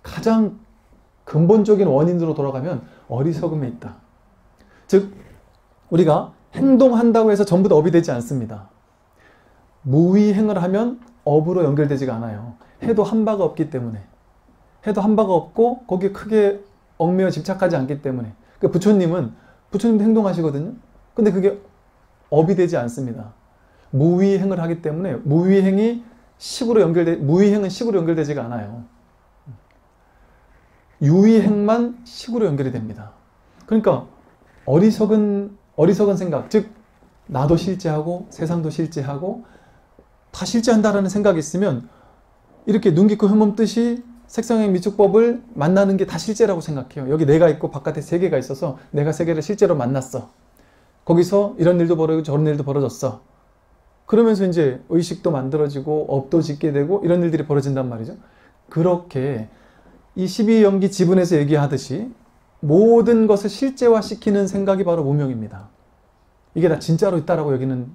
가장 근본적인 원인으로 돌아가면 어리석음에 있다. 즉 우리가 행동한다고 해서 전부 다 업이 되지 않습니다. 무의행을 하면 업으로 연결되지가 않아요. 해도 한 바가 없기 때문에. 해도 한 바가 없고 거기에 크게 얽매여 집착하지 않기 때문에. 그러니까 부처님도 행동하시거든요. 근데 그게 업이 되지 않습니다. 무의행을 하기 때문에 무의행은 식으로 연결되지가 않아요. 유의행만 식으로 연결이 됩니다. 그러니까 어리석은 생각, 즉 나도 실제하고 세상도 실제하고 다 실제한다라는 생각이 있으면 이렇게 눈 깊고 흉몸 뜨시 색상행 미축법을 만나는 게 다 실제라고 생각해요. 여기 내가 있고 바깥에 세계가 있어서 내가 세계를 실제로 만났어. 거기서 이런 일도 벌어지고 저런 일도 벌어졌어. 그러면서 이제 의식도 만들어지고 업도 짓게 되고 이런 일들이 벌어진단 말이죠. 그렇게 이 12연기 지분에서 얘기하듯이 모든 것을 실제화시키는 생각이 바로 무명입니다. 이게 다 진짜로 있다라고 여기는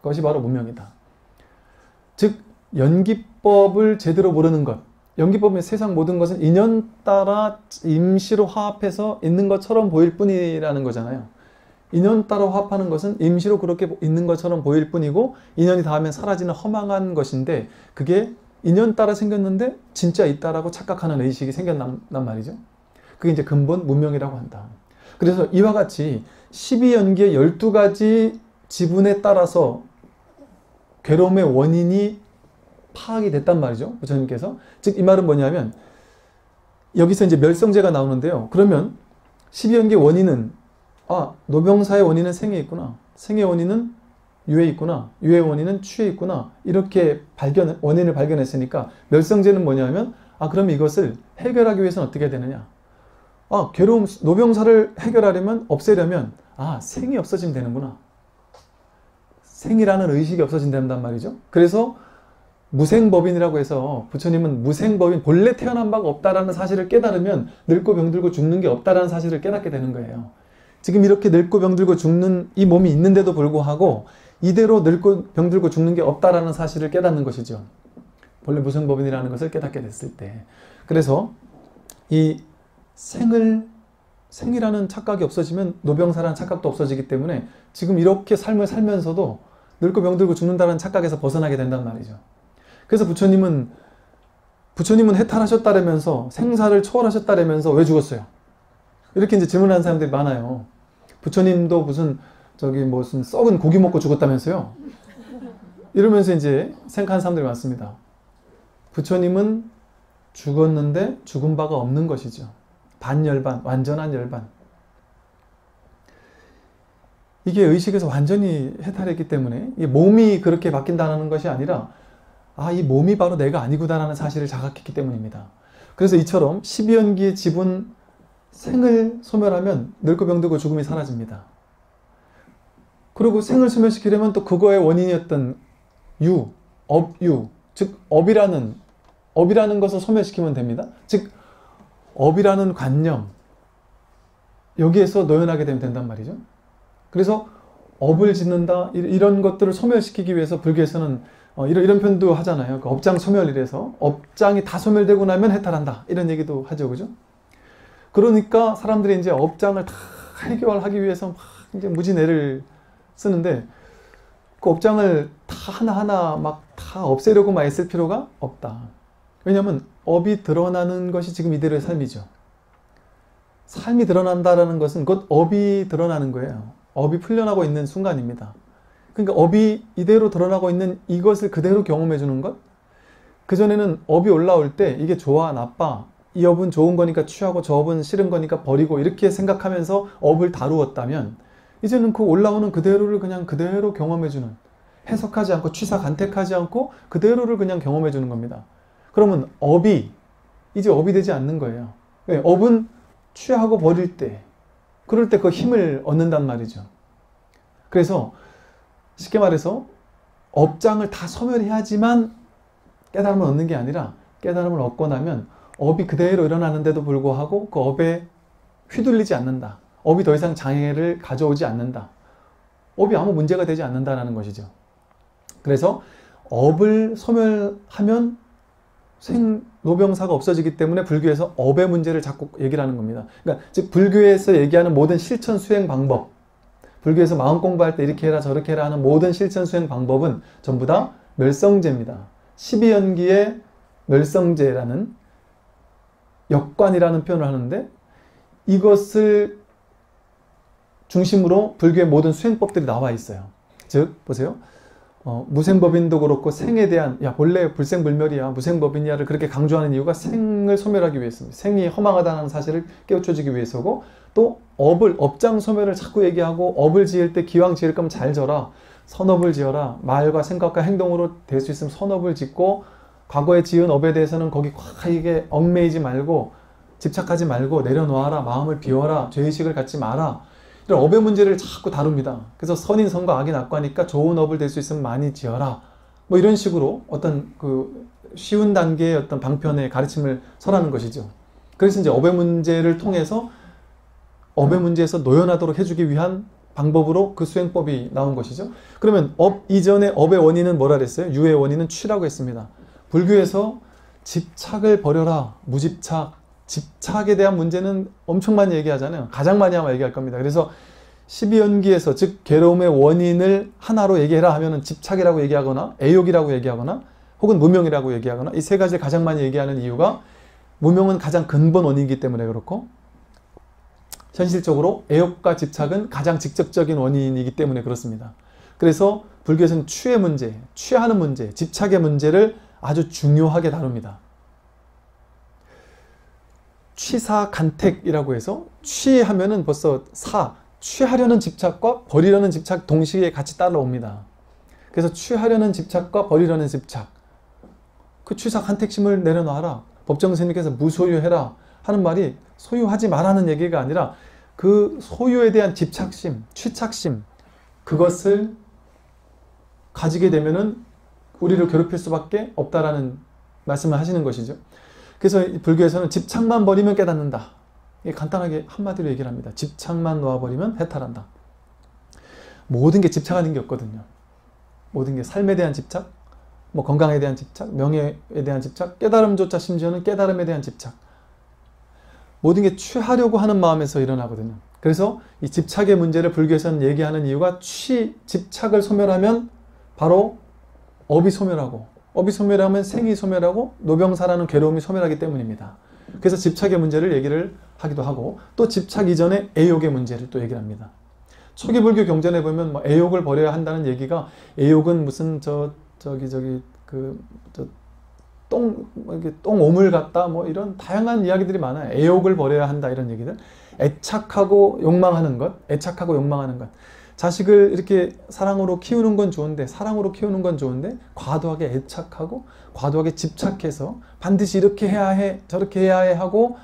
것이 바로 무명이다. 즉 연기법을 제대로 모르는 것. 연기법의 세상 모든 것은 인연 따라 임시로 화합해서 있는 것처럼 보일 뿐이라는 거잖아요. 인연 따라 화합하는 것은 임시로 그렇게 있는 것처럼 보일 뿐이고 인연이 닿으면 사라지는 허망한 것인데 그게 인연 따라 생겼는데 진짜 있다라고 착각하는 의식이 생겼단 말이죠. 그게 이제 근본 무명이라고 한다. 그래서 이와 같이 12연기의 12가지 지분에 따라서 괴로움의 원인이 파악이 됐단 말이죠. 부처님께서. 즉 이 말은 뭐냐면 여기서 이제 멸성제가 나오는데요. 그러면 12연기의 원인은 노병사의 원인은 생에 있구나. 생의 원인은 유에 있구나. 유의 원인은 취에 있구나. 이렇게 원인을 발견했으니까 멸성제는 뭐냐면 그럼 이것을 해결하기 위해서는 어떻게 해야 되느냐. 노병사를 해결하려면 없애려면 생이 없어지면 되는구나. 생이라는 의식이 없어진단 말이죠. 그래서 무생법인이라고 해서 부처님은 무생법인, 본래 태어난 바가 없다라는 사실을 깨달으면 늙고 병들고 죽는 게 없다라는 사실을 깨닫게 되는 거예요. 지금 이렇게 늙고 병들고 죽는 이 몸이 있는데도 불구하고 이대로 늙고 병들고 죽는 게 없다라는 사실을 깨닫는 것이죠. 본래 무생법인이라는 것을 깨닫게 됐을 때. 그래서 이 생이라는 착각이 없어지면 노병사라는 착각도 없어지기 때문에 지금 이렇게 삶을 살면서도 늙고 병들고 죽는다는 착각에서 벗어나게 된단 말이죠. 그래서 부처님은 해탈하셨다라면서 생사를 초월하셨다라면서 왜 죽었어요? 이렇게 이제 질문하는 사람들이 많아요. 부처님도 무슨 썩은 고기 먹고 죽었다면서요? 이러면서 이제 생각하는 사람들이 많습니다. 부처님은 죽었는데 죽은 바가 없는 것이죠. 반열반, 완전한 열반. 이게 의식에서 완전히 해탈했기 때문에 이 몸이 그렇게 바뀐다는 것이 아니라 이 몸이 바로 내가 아니구나라는 사실을 자각했기 때문입니다. 그래서 이처럼 12연기의 지분 생을 소멸하면 늙고 병들고 죽음이 사라집니다. 그리고 생을 소멸시키려면 또 그거의 원인이었던 업유, 즉 업이라는 것을 소멸시키면 됩니다. 즉 업이라는 관념, 여기에서 노연하게 되면 된단 말이죠. 그래서 업을 짓는다, 이런 것들을 소멸시키기 위해서 불교에서는 이런 표현도 하잖아요. 그 업장 소멸이래서 업장이 다 소멸되고 나면 해탈한다, 이런 얘기도 하죠, 그죠? 그러니까 사람들이 이제 업장을 다 해결하기 위해서 막 이제 무지내를 쓰는데 그 업장을 다 하나하나 막 다 없애려고만 애쓸 필요가 없다. 왜냐하면 업이 드러나는 것이 지금 이대로의 삶이죠. 삶이 드러난다라는 것은 곧 업이 드러나는 거예요. 업이 풀려나고 있는 순간입니다. 그러니까 업이 이대로 드러나고 있는 이것을 그대로 경험해 주는 것. 그전에는 업이 올라올 때 이게 좋아 나빠, 이 업은 좋은 거니까 취하고 저 업은 싫은 거니까 버리고 이렇게 생각하면서 업을 다루었다면 이제는 그 올라오는 그대로를 그냥 그대로 경험해 주는, 해석하지 않고 취사 간택하지 않고 그대로를 그냥 경험해 주는 겁니다. 그러면 업이 이제 업이 되지 않는 거예요. 왜? 업은 취하고 버릴 때, 그럴 때 그 힘을 얻는단 말이죠. 그래서 쉽게 말해서 업장을 다 소멸해야지만 깨달음을 얻는 게 아니라 깨달음을 얻고 나면 업이 그대로 일어나는데도 불구하고 그 업에 휘둘리지 않는다. 업이 더 이상 장애를 가져오지 않는다. 업이 아무 문제가 되지 않는다는 것이죠. 그래서 업을 소멸하면 생로병사가 없어지기 때문에 불교에서 업의 문제를 자꾸 얘기를 하는 겁니다. 그러니까 즉 불교에서 얘기하는 모든 실천 수행 방법, 불교에서 마음 공부할 때 이렇게 해라 저렇게 해라 하는 모든 실천 수행 방법은 전부 다 멸성제입니다. 12연기의 멸성제라는 역관이라는 표현을 하는데 이것을 중심으로 불교의 모든 수행법들이 나와 있어요. 즉 보세요. 무생법인도 그렇고 생에 대한 본래 불생불멸이야 무생법인이야를 그렇게 강조하는 이유가 생을 소멸하기 위해서입니다. 생이 허망하다는 사실을 깨우쳐주기 위해서고, 또 업장 소멸을 자꾸 얘기하고 업을 지을 때 기왕 지을 거면 잘 져라, 선업을 지어라, 말과 생각과 행동으로 될 수 있으면 선업을 짓고 과거에 지은 업에 대해서는 거기 이게 얽매이지 말고 집착하지 말고 내려놓아라, 마음을 비워라, 죄의식을 갖지 마라, 이런 업의 문제를 자꾸 다룹니다. 그래서 선인 선과 악인 악과니까 좋은 업을 될 수 있으면 많이 지어라, 뭐 이런 식으로 어떤 그 쉬운 단계의 어떤 방편의 가르침을 설하는 것이죠. 그래서 이제 업의 문제를 통해서 업의 문제에서 노연하도록 해주기 위한 방법으로 그 수행법이 나온 것이죠. 그러면 업 이전에 업의 원인은 뭐라 그랬어요? 유의 원인은 취라고 했습니다. 불교에서 집착을 버려라, 무집착, 집착에 대한 문제는 엄청 많이 얘기하잖아요. 가장 많이 아마 얘기할 겁니다. 그래서 12연기에서 즉 괴로움의 원인을 하나로 얘기해라 하면은 집착이라고 얘기하거나 애욕이라고 얘기하거나 혹은 무명이라고 얘기하거나, 이 세 가지를 가장 많이 얘기하는 이유가 무명은 가장 근본 원인이기 때문에 그렇고, 현실적으로 애욕과 집착은 가장 직접적인 원인이기 때문에 그렇습니다. 그래서 불교에서는 취의 문제, 취하는 문제, 집착의 문제를 아주 중요하게 다룹니다. 취사간택이라고 해서 취하면은 벌써 취하려는 집착과 버리려는 집착 동시에 같이 따라옵니다. 그래서 취하려는 집착과 버리려는 집착, 그 취사간택심을 내려놔라, 법정스님께서 무소유해라 하는 말이 소유하지 말라는 얘기가 아니라 그 소유에 대한 집착심, 취착심, 그것을 가지게 되면은 우리를 괴롭힐 수밖에 없다라는 말씀을 하시는 것이죠. 그래서 불교에서는 집착만 버리면 깨닫는다. 간단하게 한마디로 얘기를 합니다. 집착만 놓아버리면 해탈한다. 모든 게 집착하는 게 없거든요. 모든 게 삶에 대한 집착, 뭐 건강에 대한 집착, 명예에 대한 집착, 깨달음조차 심지어는 깨달음에 대한 집착. 모든 게 취하려고 하는 마음에서 일어나거든요. 그래서 이 집착의 문제를 불교에서는 얘기하는 이유가 집착을 소멸하면 바로 업이 소멸하고, 업이 소멸하면 생이 소멸하고, 노병사라는 괴로움이 소멸하기 때문입니다. 그래서 집착의 문제를 얘기를 하기도 하고, 또 집착 이전에 애욕의 문제를 또 얘기를 합니다. 초기 불교 경전에 보면 뭐 애욕을 버려야 한다는 얘기가, 애욕은 무슨 똥 오물 같다 뭐 이런 다양한 이야기들이 많아요. 애욕을 버려야 한다 이런 얘기들. 애착하고 욕망하는 것, 애착하고 욕망하는 것. 자식을 이렇게 사랑으로 키우는 건 좋은데, 과도하게 애착하고 과도하게 집착해서 반드시 이렇게 해야 해, 저렇게 해야 해 하고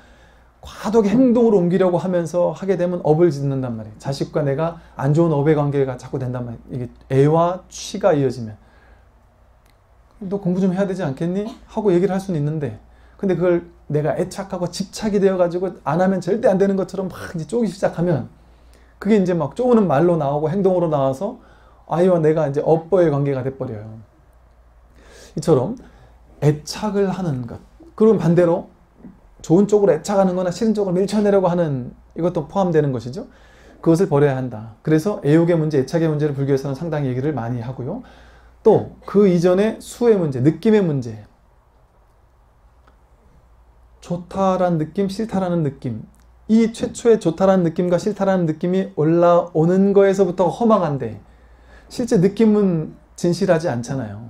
과도하게 행동으로 옮기려고 하면서 하게 되면 업을 짓는단 말이에요. 자식과 내가 안 좋은 업의 관계가 자꾸 된단 말이에요. 이게 애와 취가 이어지면. 너 공부 좀 해야 되지 않겠니? 하고 얘기를 할 수는 있는데, 근데 그걸 내가 애착하고 집착이 되어가지고 안 하면 절대 안 되는 것처럼 막 이제 쪼기 시작하면, 그게 이제 막 쪼는 말로 나오고 행동으로 나와서 아이와 내가 이제 업보의 관계가 돼버려요. 이처럼 애착을 하는 것. 그리고 반대로 좋은 쪽으로 애착하는 거나 싫은 쪽으로 밀쳐내려고 하는 이것도 포함되는 것이죠. 그것을 버려야 한다. 그래서 애욕의 문제, 애착의 문제를 불교에서는 상당히 얘기를 많이 하고요. 또 그 이전에 수의 문제, 느낌의 문제. 좋다라는 느낌, 싫다라는 느낌. 이 최초의 좋다라는 느낌과 싫다라는 느낌이 올라오는 거에서부터 허망한데, 실제 느낌은 진실하지 않잖아요.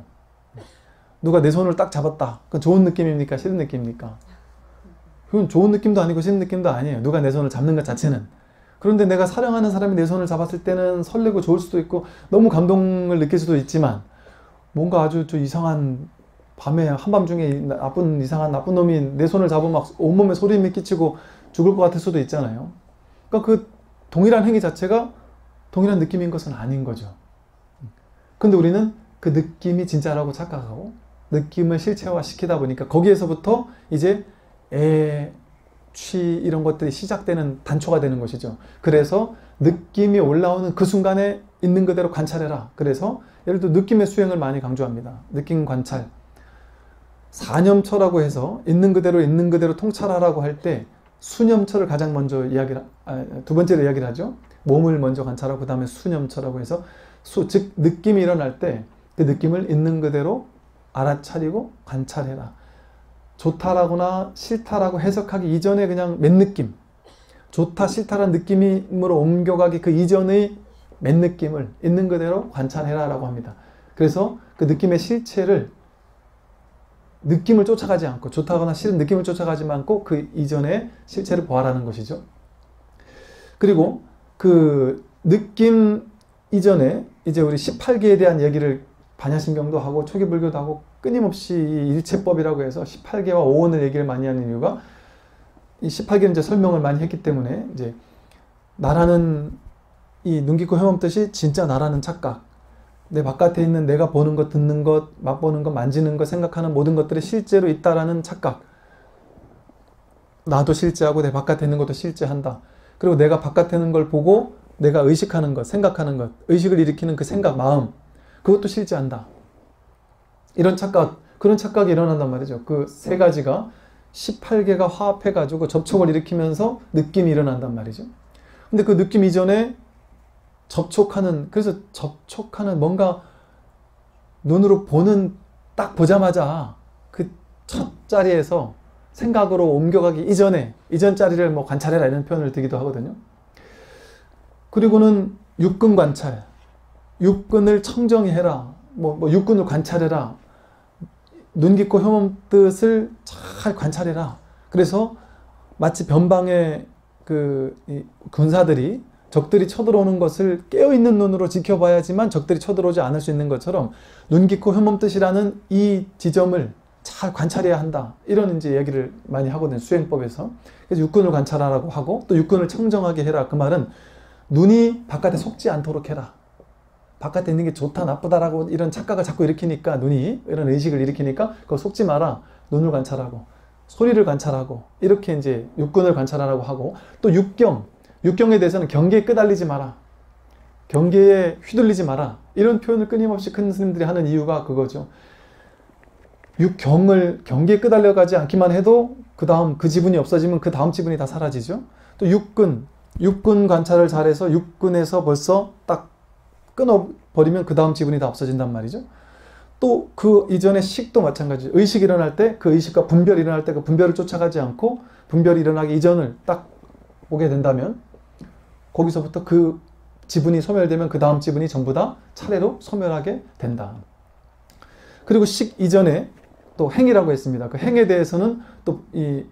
누가 내 손을 딱 잡았다. 그건 좋은 느낌입니까? 싫은 느낌입니까? 그건 좋은 느낌도 아니고 싫은 느낌도 아니에요. 누가 내 손을 잡는 것 자체는. 그런데 내가 사랑하는 사람이 내 손을 잡았을 때는 설레고 좋을 수도 있고 너무 감동을 느낄 수도 있지만, 뭔가 아주 이상한 밤에 한밤중에 이상한 나쁜 놈이 내 손을 잡으면 막 온몸에 소림이 끼치고 죽을 것 같을 수도 있잖아요. 그러니까 그 동일한 행위 자체가 동일한 느낌인 것은 아닌 거죠. 근데 우리는 그 느낌이 진짜라고 착각하고 느낌을 실체화 시키다 보니까 거기에서부터 이제 취 이런 것들이 시작되는 단초가 되는 것이죠. 그래서 느낌이 올라오는 그 순간에 있는 그대로 관찰해라. 그래서 예를 들어 느낌의 수행을 많이 강조합니다. 느낌 관찰. 사념처라고 해서 있는 그대로 통찰하라고 할 때 수념처를 가장 먼저 두 번째로 이야기를 하죠. 몸을 먼저 관찰하고 그 다음에 수념처라고 해서 즉 느낌이 일어날 때 그 느낌을 있는 그대로 알아차리고 관찰해라. 좋다라거나 싫다라고 해석하기 이전에 그냥 맨느낌, 좋다 싫다라는 느낌으로 옮겨가기 그 이전의 맨느낌을 있는 그대로 관찰해라 라고 합니다. 그래서 그 느낌의 실체를 느낌을 쫓아가지 않고, 좋다거나 싫은 느낌을 쫓아가지 않고 그 이전의 실체를 보아라는 것이죠. 그리고 그 느낌 이전에 이제 우리 18개에 대한 얘기를 반야심경도 하고 초기불교도 하고 끊임없이 일체법이라고 해서 18개와 오원을 얘기를 많이 하는 이유가, 이 18개는 이제 설명을 많이 했기 때문에, 이제 나라는 이 눈 깊고 혐없듯이 진짜 나라는 착각, 내 바깥에 있는 내가 보는 것, 듣는 것, 맛보는 것, 만지는 것, 생각하는 모든 것들이 실제로 있다라는 착각. 나도 실제하고 내 바깥에 있는 것도 실제한다. 그리고 내가 바깥에 있는 걸 보고 내가 의식하는 것, 생각하는 것, 의식을 일으키는 그 생각, 마음, 그것도 실제한다. 이런 착각, 그런 착각이 일어난단 말이죠. 그 세 가지가 18개가 화합해가지고 접촉을 일으키면서 느낌이 일어난단 말이죠. 근데 그 느낌 이전에 그래서 접촉하는 뭔가 눈으로 보는, 딱 보자마자 그 첫 자리에서 생각으로 옮겨가기 이전 자리를 뭐 관찰해라 이런 표현을 드리기도 하거든요. 그리고는 육근 관찰, 육근을 청정해라, 육근을 관찰해라, 눈 깊고 혐없 뜻을 잘 관찰해라. 그래서 마치 변방의 군사들이 적들이 쳐들어오는 것을 깨어있는 눈으로 지켜봐야지만 적들이 쳐들어오지 않을 수 있는 것처럼 눈 깊고 혐없 뜻이라는 이 지점을 잘 관찰해야 한다. 이런 이제 얘기를 많이 하거든요. 수행법에서. 그래서 육근을 관찰하라고 하고, 또 육근을 청정하게 해라. 그 말은 눈이 바깥에 속지 않도록 해라. 바깥에 있는 게 좋다 나쁘다라고 이런 착각을 자꾸 일으키니까, 눈이 이런 의식을 일으키니까 그거 속지 마라. 눈을 관찰하고 소리를 관찰하고 이렇게 이제 육근을 관찰하라고 하고, 또 육경에 대해서는 경계에 끄달리지 마라. 경계에 휘둘리지 마라. 이런 표현을 끊임없이 큰 스님들이 하는 이유가 그거죠. 경계에 끄달려가지 않기만 해도 그 다음 그 지분이 없어지면 그 다음 지분이 다 사라지죠. 또 육근 관찰을 잘해서 육근에서 벌써 딱 끊어버리면 그 다음 지분이 다 없어진단 말이죠. 또 그 이전의 식도 마찬가지죠. 의식이 일어날 때 그 의식과 분별이 일어날 때 그 분별을 쫓아가지 않고 분별이 일어나기 이전을 딱 보게 된다면, 거기서부터 그 지분이 소멸되면 그 다음 지분이 전부 다 차례로 소멸하게 된다. 그리고 식 이전에 또 행이라고 했습니다. 그 행에 대해서는 또 이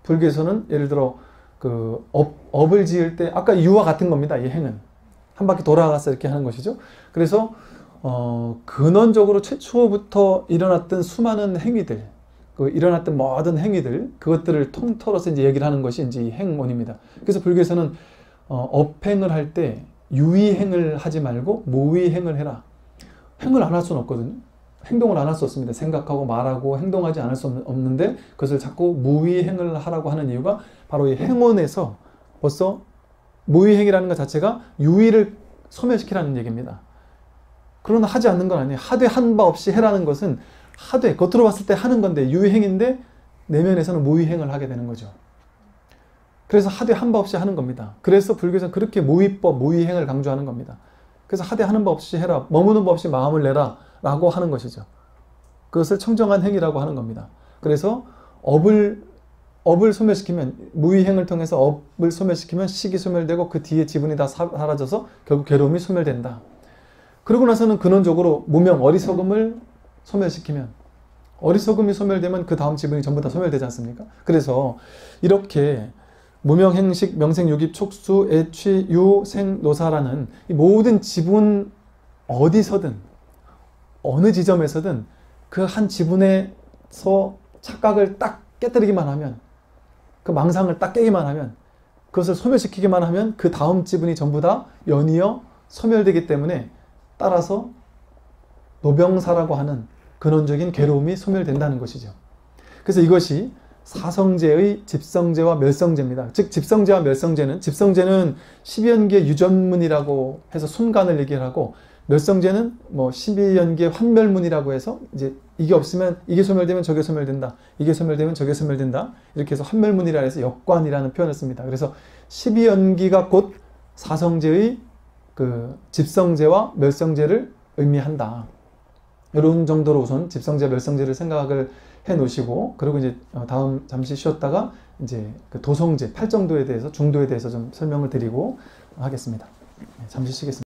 불교에서는 예를 들어 그 업을 지을 때 아까 유와 같은 겁니다. 이 행은 한 바퀴 돌아가서 이렇게 하는 것이죠. 그래서 근원적으로 최초부터 일어났던 수많은 행위들, 그 일어났던 모든 행위들, 그것들을 통틀어서 이제 얘기를 하는 것이 이제 이 행문입니다. 그래서 불교에서는 업행을 할 때 유의행을 하지 말고 무의행을 해라. 행을 안 할 수는 없거든요. 행동을 안 할 수 없습니다. 생각하고 말하고 행동하지 않을 수 없는데 그것을 자꾸 무의행을 하라고 하는 이유가 바로 이 행원에서 벌써 무의행이라는 것 자체가 유의를 소멸시키라는 얘기입니다. 그러나 하지 않는 건 아니에요. 하되 한 바 없이 해라는 것은 하되 겉으로 봤을 때 하는 건데 유의행인데 내면에서는 무의행을 하게 되는 거죠. 그래서 하되 한 바 없이 하는 겁니다. 그래서 불교에서는 그렇게 무의법, 무의행을 강조하는 겁니다. 그래서 하되 하는 바 없이 해라. 머무는 바 없이 마음을 내라. 라고 하는 것이죠. 그것을 청정한 행위라고 하는 겁니다. 그래서 업을 소멸시키면, 무의행을 통해서 업을 소멸시키면 식이 소멸되고 그 뒤에 지분이 다 사라져서 결국 괴로움이 소멸된다. 그러고 나서는 근원적으로 무명, 어리석음을 소멸시키면, 어리석음이 소멸되면 그 다음 지분이 전부 다 소멸되지 않습니까? 그래서 이렇게 무명, 행식, 명생, 유깁, 촉수, 애취, 유, 생, 노사라는 이 모든 지분 어디서든 어느 지점에서든 그 한 지분에서 착각을 딱 깨뜨리기만 하면, 그 망상을 딱 깨기만 하면, 그것을 소멸시키기만 하면 그 다음 지분이 전부 다 연이어 소멸되기 때문에 따라서 노병사라고 하는 근원적인 괴로움이 소멸된다는 것이죠. 그래서 이것이 사성제의 집성제와 멸성제입니다. 즉 집성제와 멸성제는 12연계 유전문이라고 해서 순간을 얘기를 하고, 멸성제는 뭐 12연계 환멸문이라고 해서 이제 이게 없으면 이게 소멸되면 저게 소멸된다. 이게 소멸되면 저게 소멸된다. 이렇게 해서 환멸문이라 해서 역관이라는 표현을 씁니다. 그래서 12연기가 곧 사성제의 그 집성제와 멸성제를 의미한다. 이런 정도로 우선 집성제, 멸성제를 생각을 해 놓으시고, 그리고 이제 다음 잠시 쉬었다가 이제 그 도성제, 8정도에 대해서, 중도에 대해서 좀 설명을 드리고 하겠습니다. 잠시 쉬겠습니다.